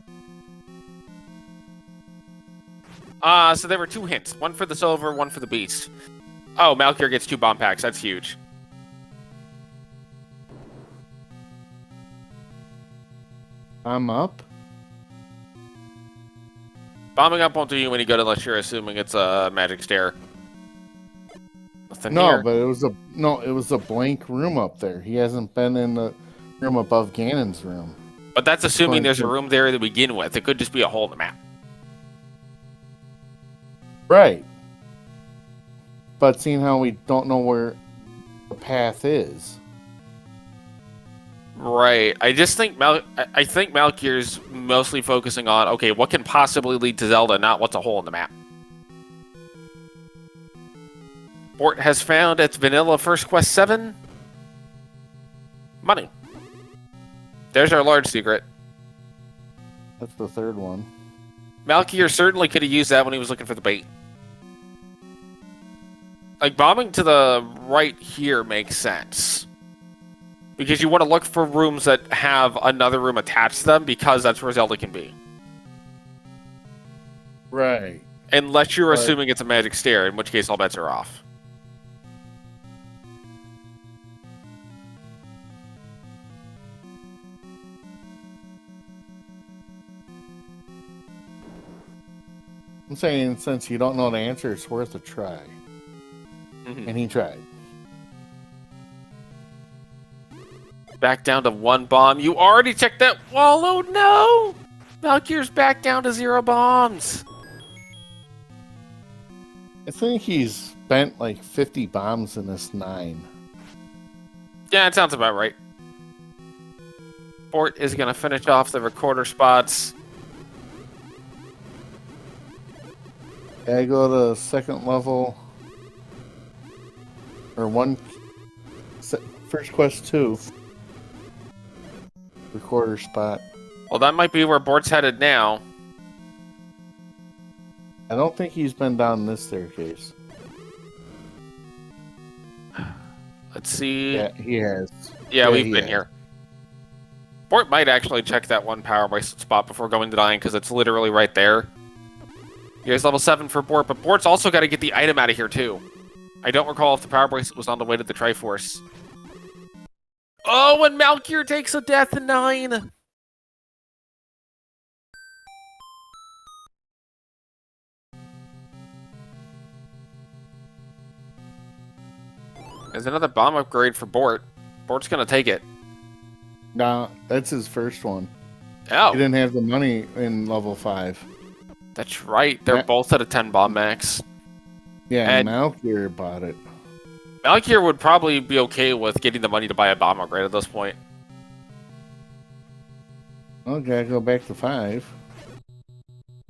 So there were 2 hints. One for the silver, one for the beast. Oh, Malkier gets 2 bomb packs. That's huge. I'm up. Bombing up won't do you any good unless you're assuming it's a magic stair. Nothing No, here. but it was a blank room up there. He hasn't been in the room above Ganon's room. But that's assuming there's a According room there to begin with. It could just be a hole in the map. Right. But seeing how we don't know where the path is. Right. I just think I think Malkier's mostly focusing on, okay, what can possibly lead to Zelda, not what's a hole in the map. Bort has found its vanilla first quest 7. Money. There's our large secret. That's the third one. Malkier certainly could have used that when he was looking for the bait. Like, bombing to the right here makes sense. Because you want to look for rooms that have another room attached to them, because that's where Zelda can be. Right. Unless you're assuming it's a magic stair, in which case all bets are off. I'm saying since you don't know the answer, it's worth a try. Mm-hmm. And he tried. Back down to 1 bomb. You already checked that wall. Oh no! Malkier's back down to 0 bombs. I think he's spent like 50 bombs in this 9. Yeah, it sounds about right. Bort is going to finish off the recorder spots. I go to second level. Or first quest 2. Recorder spot. Well, that might be where Bort's headed now. I don't think he's been down this staircase. Let's see. Yeah, he has. Yeah, we've been here. Bort might actually check that 1 power bracelet spot before going to 9, because it's literally right there. Here's level 7 for Bort, but Bort's also got to get the item out of here, too. I don't recall if the power bracelet was on the way to the Triforce. Oh, and Malkier takes a death in 9! There's another bomb upgrade for Bort. Bort's gonna take it. Nah, that's his first one. Oh, He didn't have the money in level 5. that's right. They're both at a 10 bomb max. Yeah, And- Malkier bought it. Malkier would probably be okay with getting the money to buy a bomb upgrade at this point. Okay, go back to 5.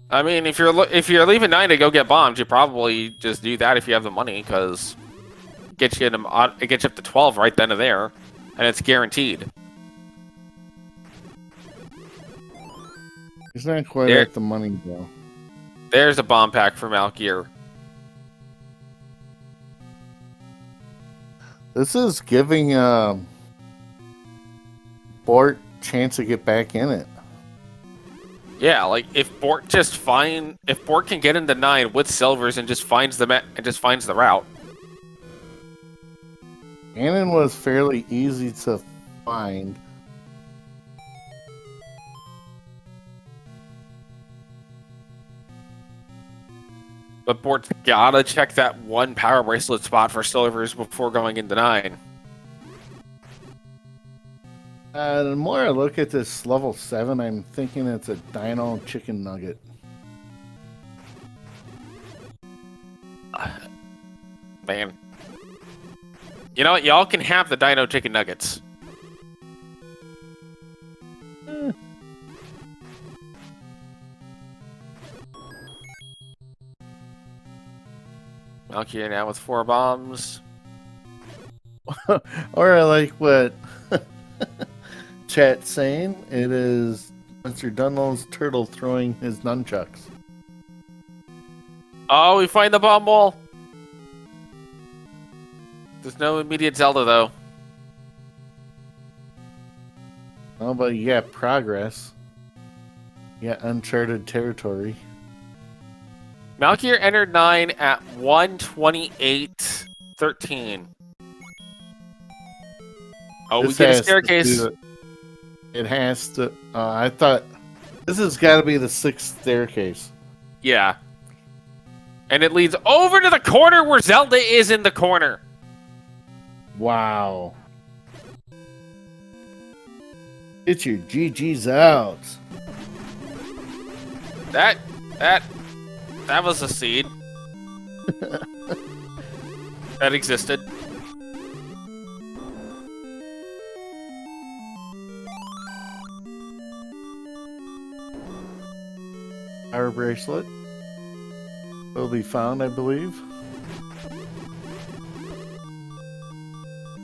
I mean, if you're leaving 9 to go get bombs, you probably just do that if you have the money, because it gets you up to 12 right then and there, and it's guaranteed. He's not quite There- at the money though. There's a bomb pack for Malkier. This is giving Bort chance to get back in it. Yeah, like if Bort can get into 9 with silvers and just finds the route. Ganon was fairly easy to find. But Bort's gotta check that 1 power bracelet spot for silvers before going into 9. The more I look at this level 7, I'm thinking it's a dino chicken nugget. Man. You know what? Y'all can have the dino chicken nuggets. Malkier now with 4 bombs. Or I like what chat's saying. It is Mr. Dunlow's turtle throwing his nunchucks. Oh, we find the bomb wall. There's no immediate Zelda, though. Oh, but you got progress. You got uncharted territory. Malkier entered 9 at 1:28:13. Oh, we This get a has to staircase. do it has to. I thought this has got to be the 6th staircase. Yeah. And it leads over to the corner where Zelda is in the corner. Wow. Get your GGs out. That was a seed. That existed. Our bracelet will be found, I believe.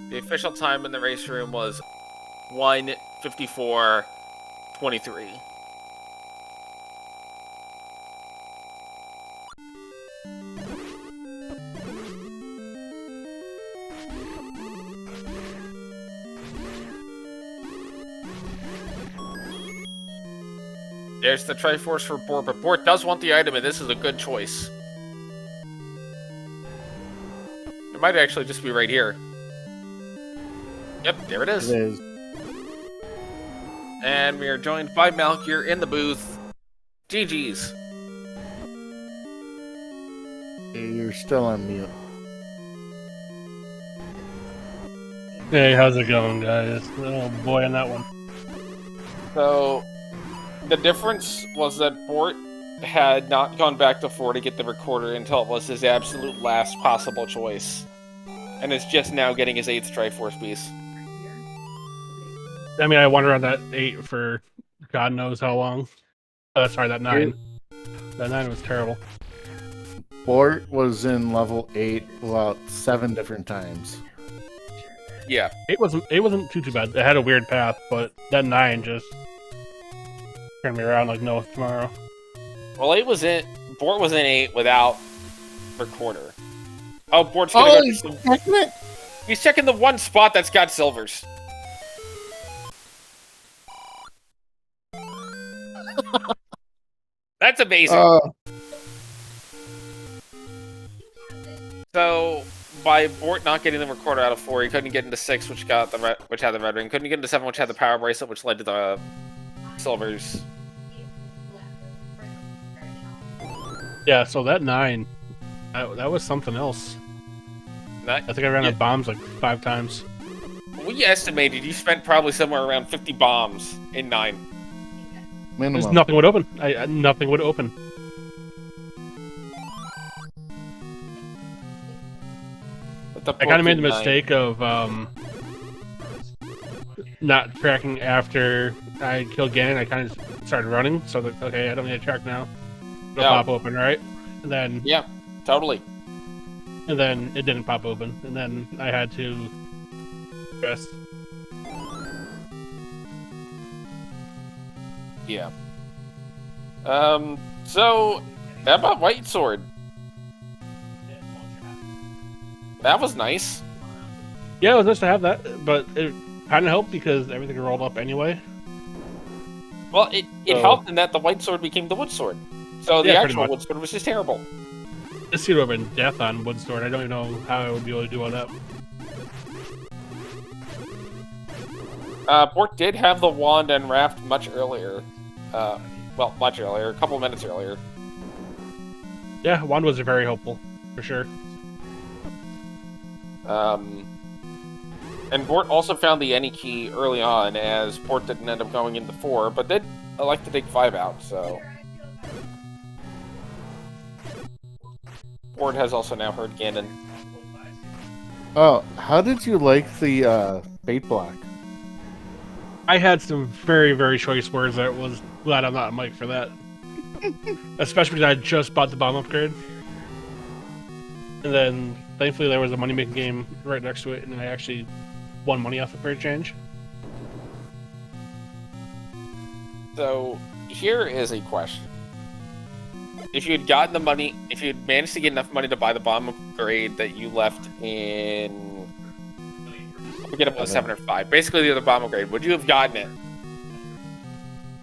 The official time in the race room was 1:54:23. There's the Triforce for Bort, but Bort does want the item, and this is a good choice. It might actually just be right here. Yep, there it is. It is. And we are joined by Malkier in the booth. GG's. You're still on mute. Hey, how's it going, guys? Oh boy, on that one. So, the difference was that Bort had not gone back to 4 to get the recorder until it was his absolute last possible choice. And is just now getting his 8th Triforce piece. I mean, I wandered on that 8 for God knows how long. Sorry, that 9. That 9 was terrible. Bort was in level 8 about 7 different times. Yeah. 8 wasn't too bad. It had a weird path, but that 9 just turned me around like no tomorrow. Well, Bort was in 8 without recorder. Oh, Bort's gonna he's checking it? He's checking the one spot that's got silvers. That's amazing. So, by Bort not getting the recorder out of 4, he couldn't get into 6, which had the red ring. Couldn't get into 7, which had the power bracelet, which led to the silvers. Yeah, so that 9, that was something else. I think I ran out of bombs like 5 times. We estimated you spent probably somewhere around 50 bombs in 9. Minimum. Just nothing would open. Nothing would open. I kind of made the mistake of not tracking after I killed Ganon. I kind of started running, so that, okay, I don't need to track now. It'll pop open, right? And then yeah, totally. And then it didn't pop open, and then I had to rest. Yeah. So how about White Sword? That was nice. Yeah, it was nice to have that, but it kind of helped because everything rolled up anyway. Well, it helped in that the White Sword became the Wood Sword. So the actual Wood Sword was just terrible. This would have been death on Wood Sword. I don't even know how I would be able to do all that. Bort did have the wand and raft much earlier. Well, much earlier, a couple minutes earlier. Yeah, wand was very helpful, for sure. And Bort also found the any key early on, as Bort didn't end up going into 4, but did elect to take 5 out, so... Bort has also now heard Ganon. Oh, how did you like the bait block? I had some very, very choice words that was glad I'm not a mic for that. Especially because I just bought the bomb upgrade. And then, thankfully, there was a money-making game right next to it, and I actually won money off of fair change. So, here is a question. If you had gotten the money, if you had managed to get enough money to buy the bomb upgrade that you left in... I forget about 7 or 5. Basically, the other bomb upgrade. Would you have gotten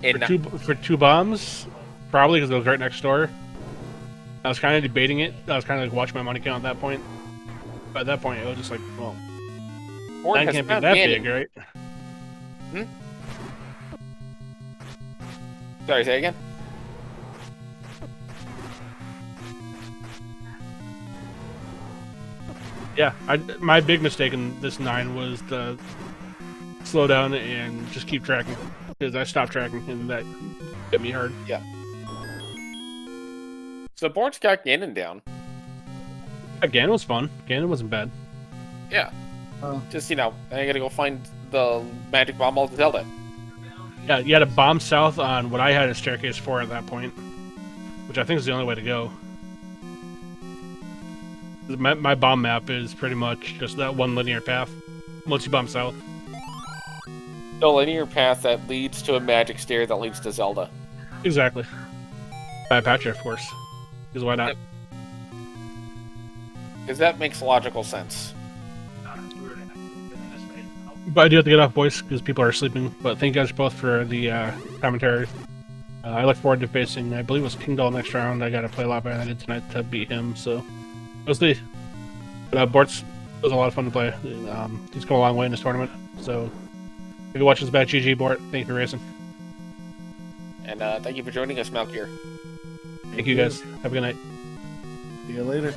it? For 2 bombs? Probably, because it was right next door. I was kind of debating it. I was kind of like watching my money count at that point. But at that point, it was just like, well... Bort that can't be that big, right? Hmm? Sorry, say again? Yeah, my big mistake in this 9 was to slow down and just keep tracking. Because I stopped tracking, and that hit me hard. Yeah. So Bort's got Ganon down. Yeah, Ganon was fun. Ganon wasn't bad. Yeah. Just, I gotta go find the magic bomb of Zelda. Yeah, you had a bomb south on what I had a staircase for at that point, which I think is the only way to go. My bomb map is pretty much just that one linear path. Once you bomb south. The linear path that leads to a magic stair that leads to Zelda. Exactly. By Patcher, of course. Because why not? Yep. Because that makes logical sense. But I do have to get off, boys, because people are sleeping. But thank you guys both for the commentary. I look forward to facing, I believe it was King Doll next round. I got to play a lot better than I did tonight to beat him, so we'll see. But Bort's was a lot of fun to play. He's come a long way in this tournament, so if you watch this back, GG Bort. Thank you for racing. And thank you for joining us, Malkier. Thank you guys. Have a good night. See you later.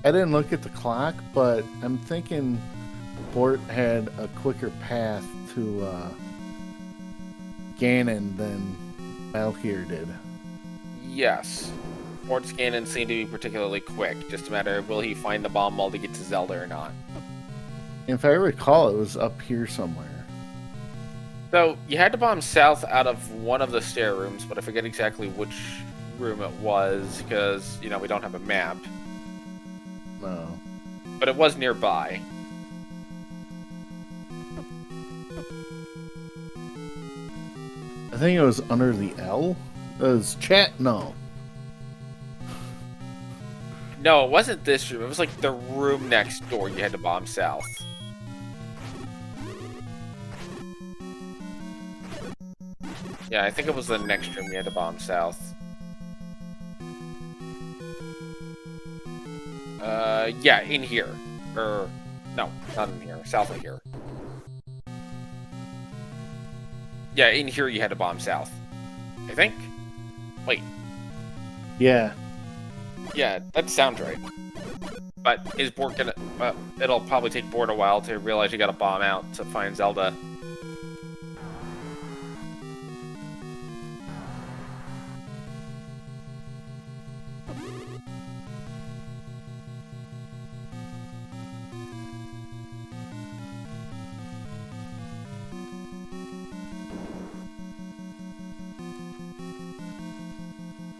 I didn't look at the clock, but I'm thinking Bort had a quicker path to Ganon than Malkier did. Yes. Bort's Ganon seemed to be particularly quick. Just a matter of will he find the bomb while to get to Zelda or not. If I recall, it was up here somewhere. So, you had to bomb south out of one of the stair rooms, but I forget exactly which room it was, because, we don't have a map. No. But it was nearby. I think it was under the L? It was chat? No. No, it wasn't this room. It was like the room next door you had to bomb south. Yeah, I think it was the next room you had to bomb south. Yeah, in here. No, not in here. South of here. Yeah, in here you had to bomb south. I think? Wait. Yeah. Yeah, that sounds right. But is Bort gonna... it'll probably take Bort a while to realize you gotta bomb out to find Zelda.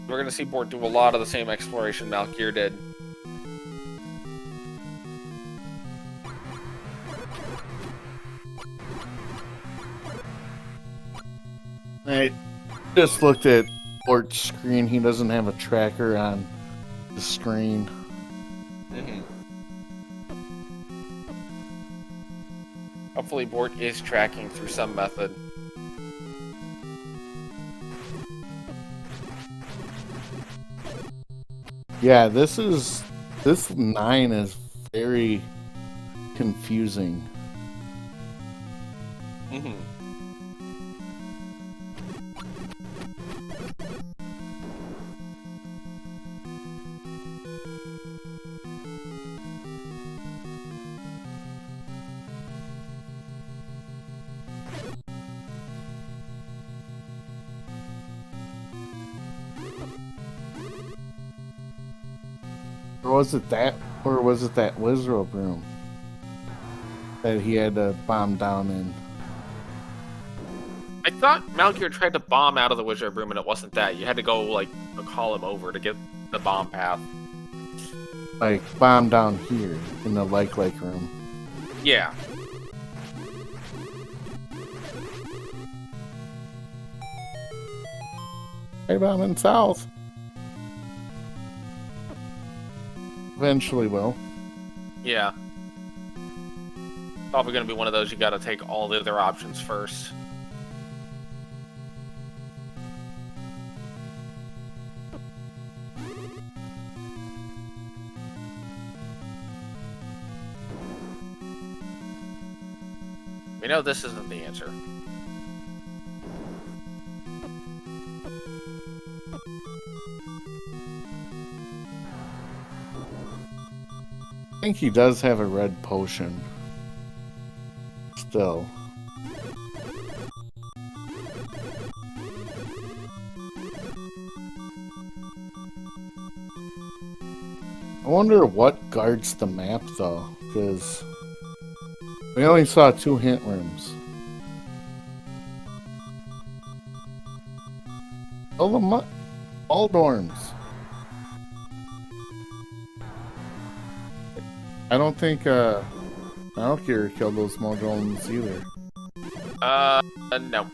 We're gonna see Bort do a lot of the same exploration Malkier did. I just looked at Bort's screen. He doesn't have a tracker on the screen. Hopefully Bort is tracking through some method. Yeah, this 9 is very confusing. Or was it that wizard room that he had to bomb down in? I thought Malkier tried to bomb out of the wizard room and it wasn't that. You had to go, like, call him over to get the bomb path. Like, bomb down here in the like room. Yeah. Hey, bombing south. Eventually will. Yeah. Probably gonna be one of those you gotta take all the other options first. We know this isn't the answer. think he does have a red potion. Still. I wonder what guards the map, though, because we only saw 2 hint rooms. Oh, all dorms. I don't think Malkier killed those small drones either. No.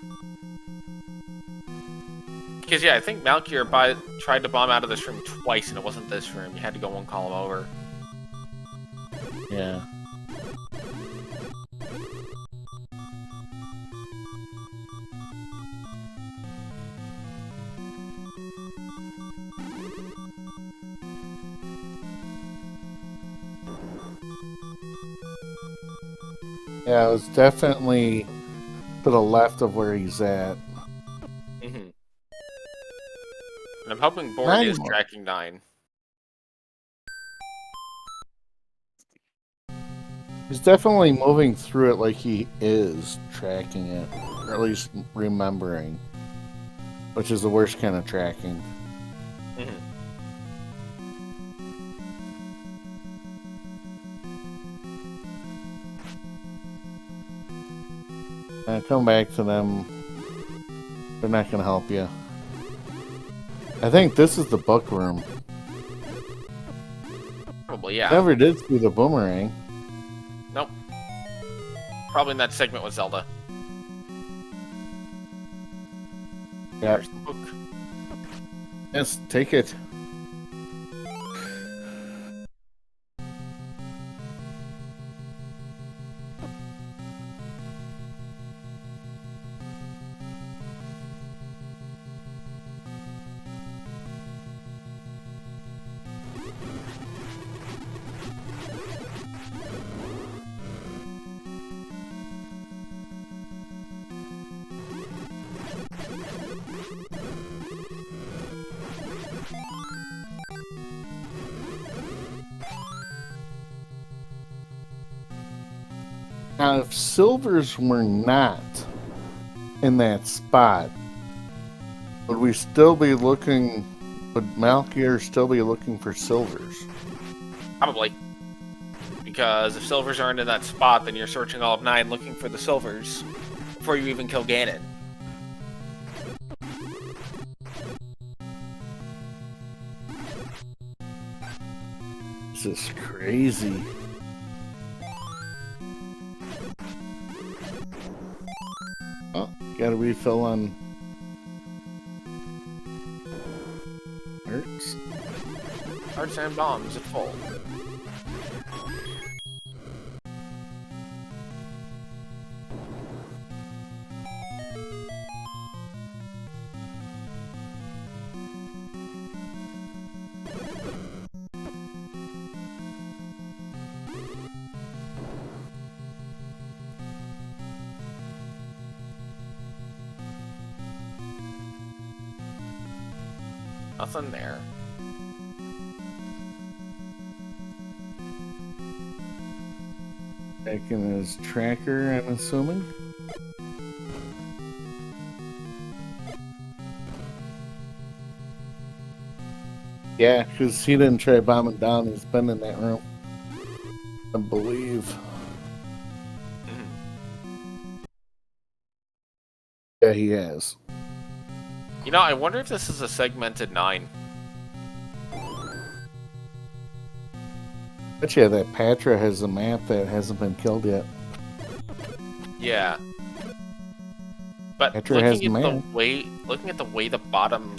Because, yeah, I think Malkier tried to bomb out of this room twice, and it wasn't this room. You had to go one column over. Yeah. Yeah, it was definitely to the left of where he's at. Mm-hmm. And I'm hoping Bort 9 is more. tracking 9. He's definitely moving through it like he is tracking it, or at least remembering, which is the worst kind of tracking. Mm-hmm. Come back to them. They're not going to help you. I think this is the book room. Probably, yeah. Never did see the boomerang. Nope. Probably in that segment with Zelda. Yeah. There's the book. Yes, take it. Now, if silvers were not in that spot, would we still be looking? Would Malkier still be looking for silvers? Probably. Because if silvers aren't in that spot, then you're searching all of 9 looking for the silvers before you even kill Ganon. This is crazy. Oh, got a refill on hearts. Hearts and bombs at full. Nothing there. Taking his tracker, I'm assuming. Yeah, because he didn't try bombing down. He's been in that room, I believe. Yeah, he has. You know, I wonder if this is a segmented 9. But yeah, that Patra has a map that hasn't been killed yet. Yeah. But Patra has looking at map. the way the bottom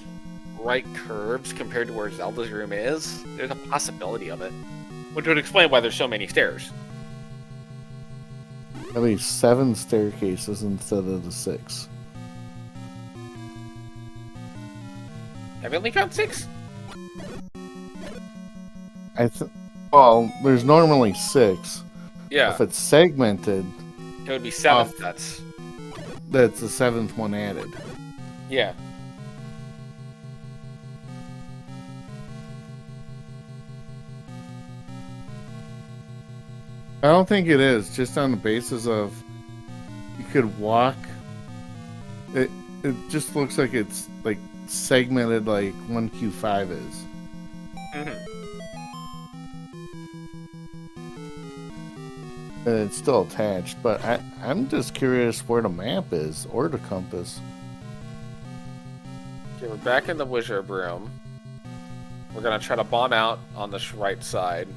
right curves compared to where Zelda's room is, there's a possibility of it. Which would explain why there's so many stairs. At least 7 staircases instead of the 6. Have you only found 6? Well, there's normally 6. Yeah. If it's segmented, It would be 7. Off. That's that's the 7th one added. yeah. I don't think it is. Just on the basis of you could walk. It just looks like it's like segmented like 1Q5 is. And it's still attached, but I'm just curious where the map is or the compass. Okay, we're back in the wizard room. We're gonna try to bomb out on the right side.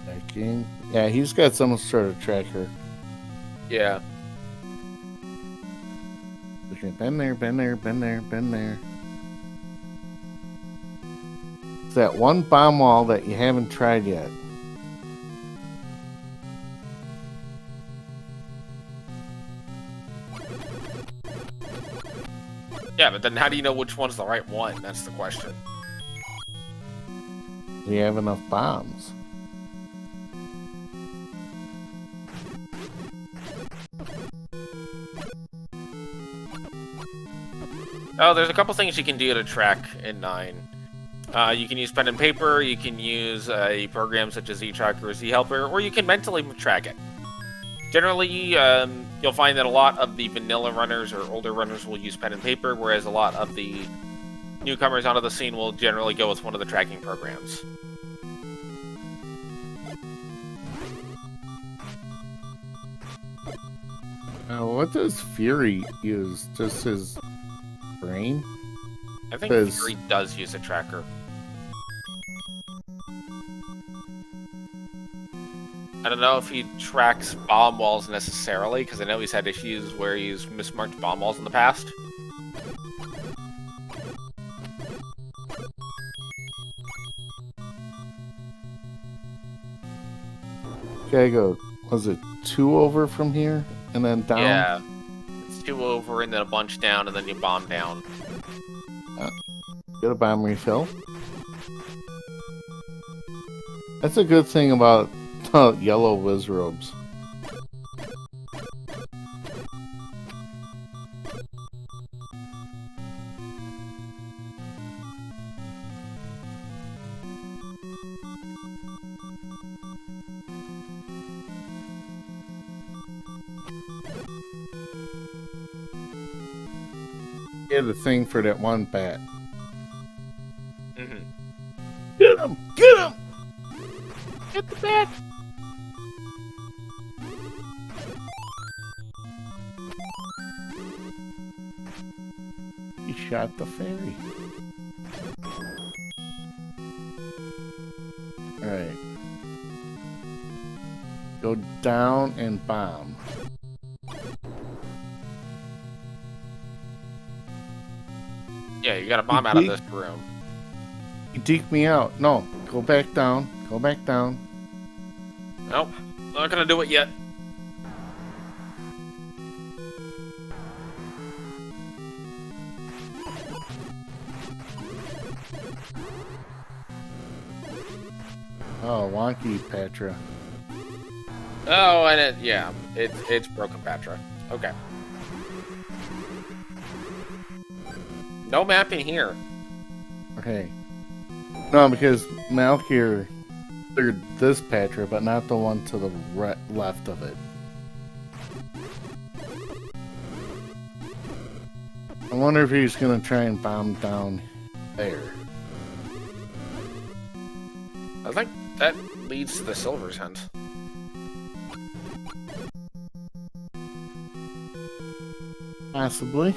Tracking. Yeah, he's got some sort of tracker. Yeah. Okay, been there, been there, been there, been there. It's that one bomb wall that you haven't tried yet. Yeah, but then how do you know which one's the right one? That's the question. Do you have enough bombs? Oh, there's a couple things you can do to track in 9. You can use pen and paper, you can use a program such as Z-Tracker or Z-Helper, or you can mentally track it. Generally, you'll find that a lot of the vanilla runners or older runners will use pen and paper, whereas a lot of the newcomers onto the scene will generally go with one of the tracking programs. What does Fury use? Just his brain? I think Fury does use a tracker. I don't know if he tracks bomb walls necessarily, because I know he's had issues where he's mismarked bomb walls in the past. Okay, go. Was it 2 over from here and then down? Yeah. It's 2 over and then a bunch down and then you bomb down. Get a bomb refill. That's a good thing about yellow whiz robes. Get a thing for that one bat. Get him! Get him! Get the bat! He shot the fairy. Alright. Go down and bomb. Yeah, you gotta bomb out of this room. You deked me out. No, go back down. Go back down. Nope, not gonna do it yet. Oh, wonky Patra. Oh, and it's broken Patra. Okay. No map in here. Okay. No, because Malkier cleared this Patra, but not the one to the left of it. I wonder if he's gonna try and bomb down there. I think that leads to the Silver's Hunt. Possibly.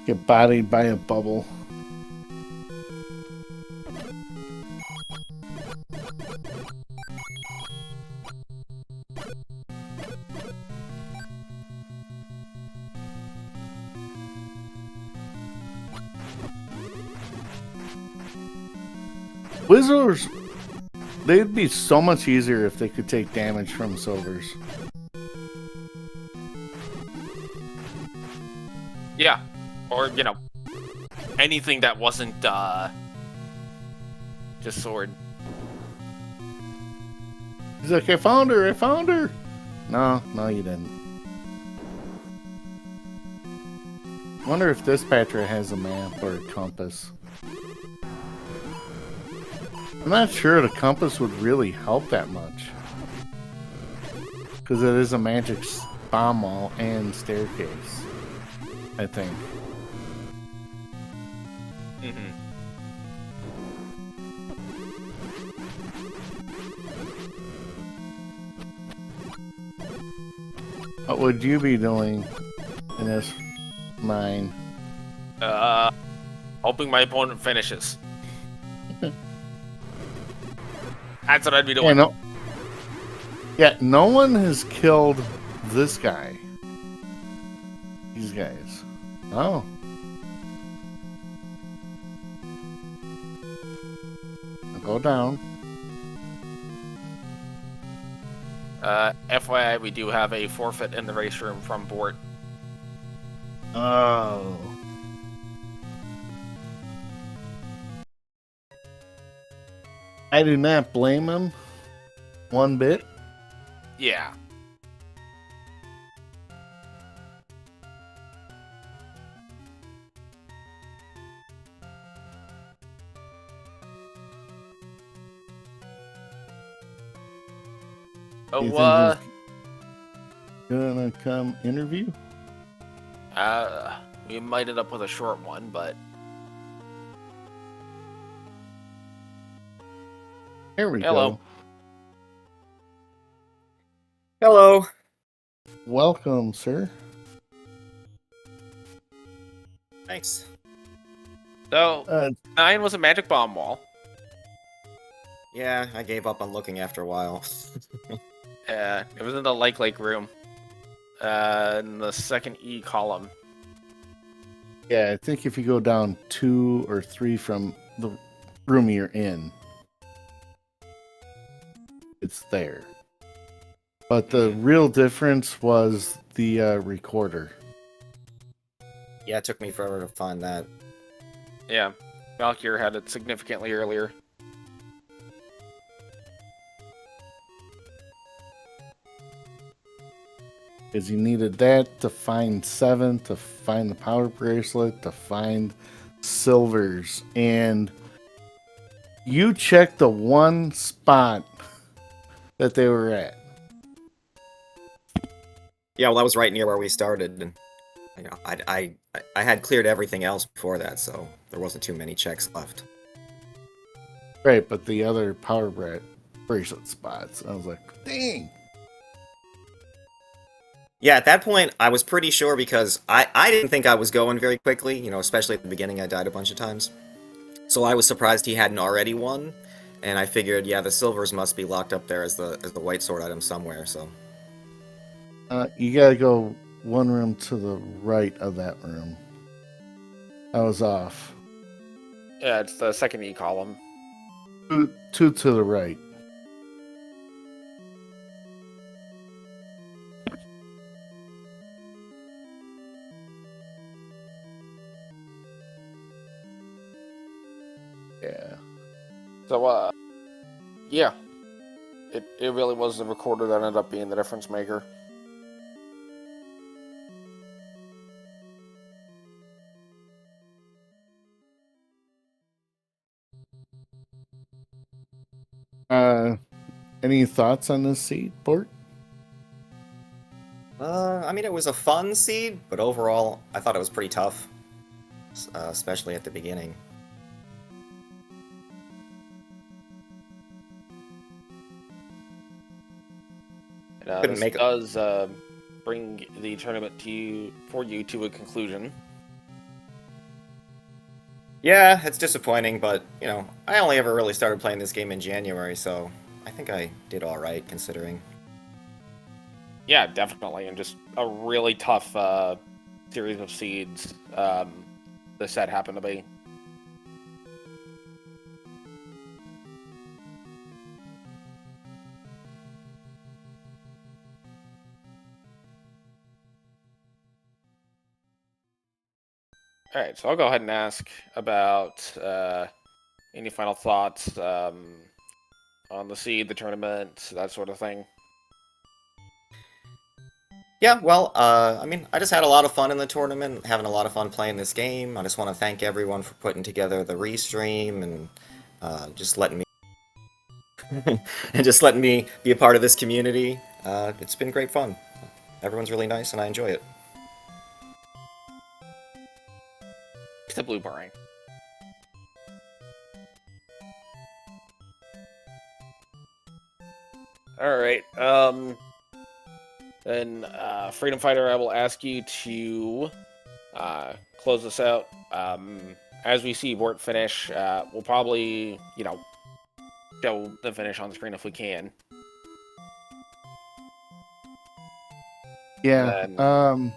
Get bodied by a bubble. Wizards, they'd be so much easier if they could take damage from silvers. Yeah. Or, anything that wasn't, just sword. He's like, I found her! No, you didn't. Wonder if this Patra has a map or a compass. I'm not sure the compass would really help that much. Because it is a magic bomb wall and staircase, I think. Mm-hmm. What would you be doing in this mine? Hoping my opponent finishes. That's what I'd be doing. No one has killed this guy. These guys. Oh. Go down. FYI, we do have a forfeit in the race room from Bort. Oh. I do not blame him one bit. Yeah. You think Oh, he's gonna come interview? we might end up with a short one, but Here we Hello. go. Hello. Welcome, sir. Thanks. so 9 was a magic bomb wall. Yeah, I gave up on looking after a while. It was in the Lake room. In the second E column. Yeah, I think if you go down 2 or 3 from the room you're in, it's there. But the real difference was the recorder. Yeah, it took me forever to find that. Yeah. Malkier had it significantly earlier. Because you needed that to find 7, to find the power bracelet, to find silvers. And you checked the one spot that they were at. Yeah, well, that was right near where we started, and I had cleared everything else before that, so there wasn't too many checks left. Right, but the other power bracelet spots, I was like, dang. Yeah, at that point, I was pretty sure because I didn't think I was going very quickly, especially at the beginning, I died a bunch of times. So I was surprised he hadn't already won, and I figured, yeah, the silvers must be locked up there as the white sword item somewhere, so... You gotta go one room to the right of that room. I was off. Yeah, it's the second E column. 2 to the right. Yeah. So, yeah. It really was the recorder that ended up being the difference maker. Any thoughts on this seed, Bort? I mean, it was a fun seed, but overall, I thought it was pretty tough. Especially at the beginning. Couldn't This make it. does bring the tournament for you to a conclusion. Yeah, it's disappointing, but, I only ever really started playing this game in January, so I think I did alright, considering. Yeah, definitely, and just a really tough series of seeds the set happened to be. All right, so I'll go ahead and ask about any final thoughts on the seed, the tournament, that sort of thing. Yeah, well, I mean, I just had a lot of fun in the tournament, having a lot of fun playing this game. I just want to thank everyone for putting together the restream and just letting me and just letting me be a part of this community. It's been great fun. Everyone's really nice, and I enjoy it. It's the blue barring. All right. Then, Freedom Fighter, I will ask you to close this out. As we see Bort finish, we'll probably, show the finish on the screen if we can. Yeah. Then-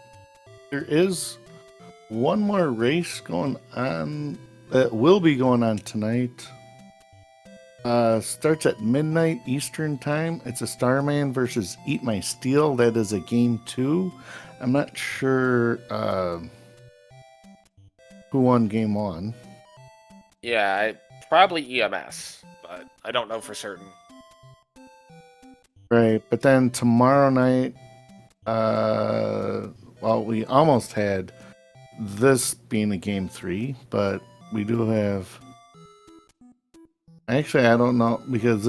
There is one more race going on that will be going on tonight. Starts at midnight Eastern time. It's a Starman versus Eat My Steel. That is a game 2. I'm not sure who won game 1. Yeah, probably EMS, but I don't know for certain. Right, but then tomorrow night, well, we almost had this being a game 3, but we do have. Actually, I don't know because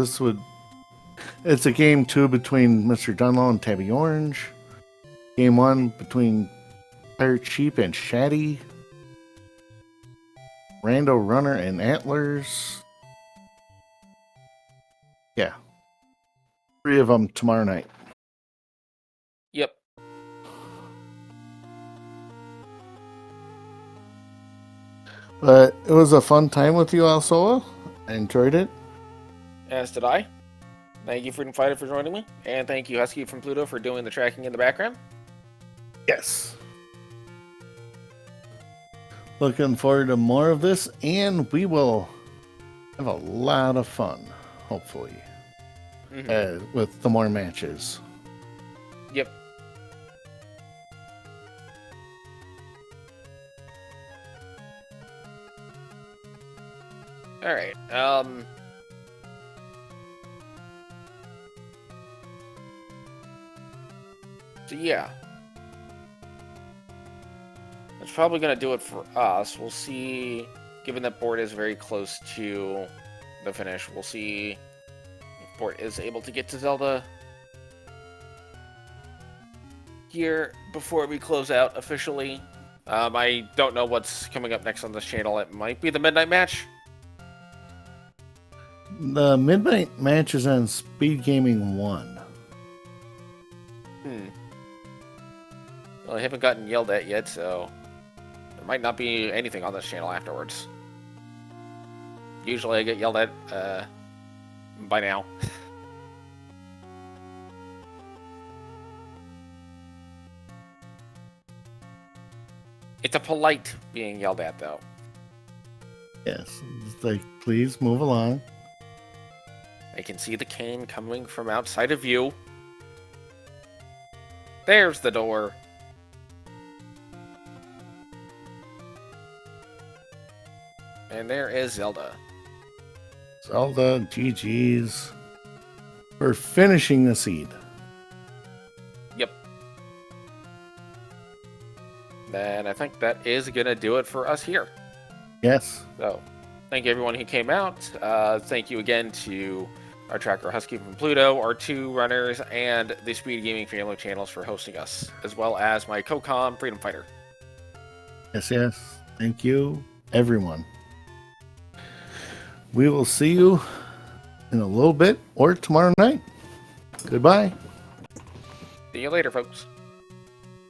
it's a game 2 between Mr. Dunlow and Tabby Orange. Game 1 between Pirate Sheep and Shaddy. Rando Runner and Antlers. Yeah. 3 of them tomorrow night. Yep. But it was a fun time with you, Alsoa. I enjoyed it. As did I. Thank you, Freedom Fighter, for joining me. And thank you, Husky from Pluto, for doing the tracking in the background. Yes. Looking forward to more of this, and we will have a lot of fun, hopefully, with the more matches. Yep. All right. So yeah, that's probably gonna do it for us. We'll see. Given that Bort is very close to the finish, we'll see if Bort is able to get to Zelda here before we close out officially. I don't know what's coming up next on this channel. It might be the midnight match. The midnight match is on SpeedGaming 1. Well, I haven't gotten yelled at yet, so there might not be anything on this channel afterwards. Usually I get yelled at by now. It's a polite being yelled at, though. Yes. It's like, please move along. I can see the cane coming from outside of you. There's the door. And there is Zelda. Zelda, GG's. We're finishing the seed. Yep. Then I think that is going to do it for us here. Yes. So, thank you everyone who came out. Thank you again to our tracker Husky from Pluto, our 2 runners, and the SpeedGaming family channels for hosting us, as well as my co-com Freedom Fighter. Yes. Thank you, everyone. We will see you in a little bit or tomorrow night. Goodbye. See you later, folks.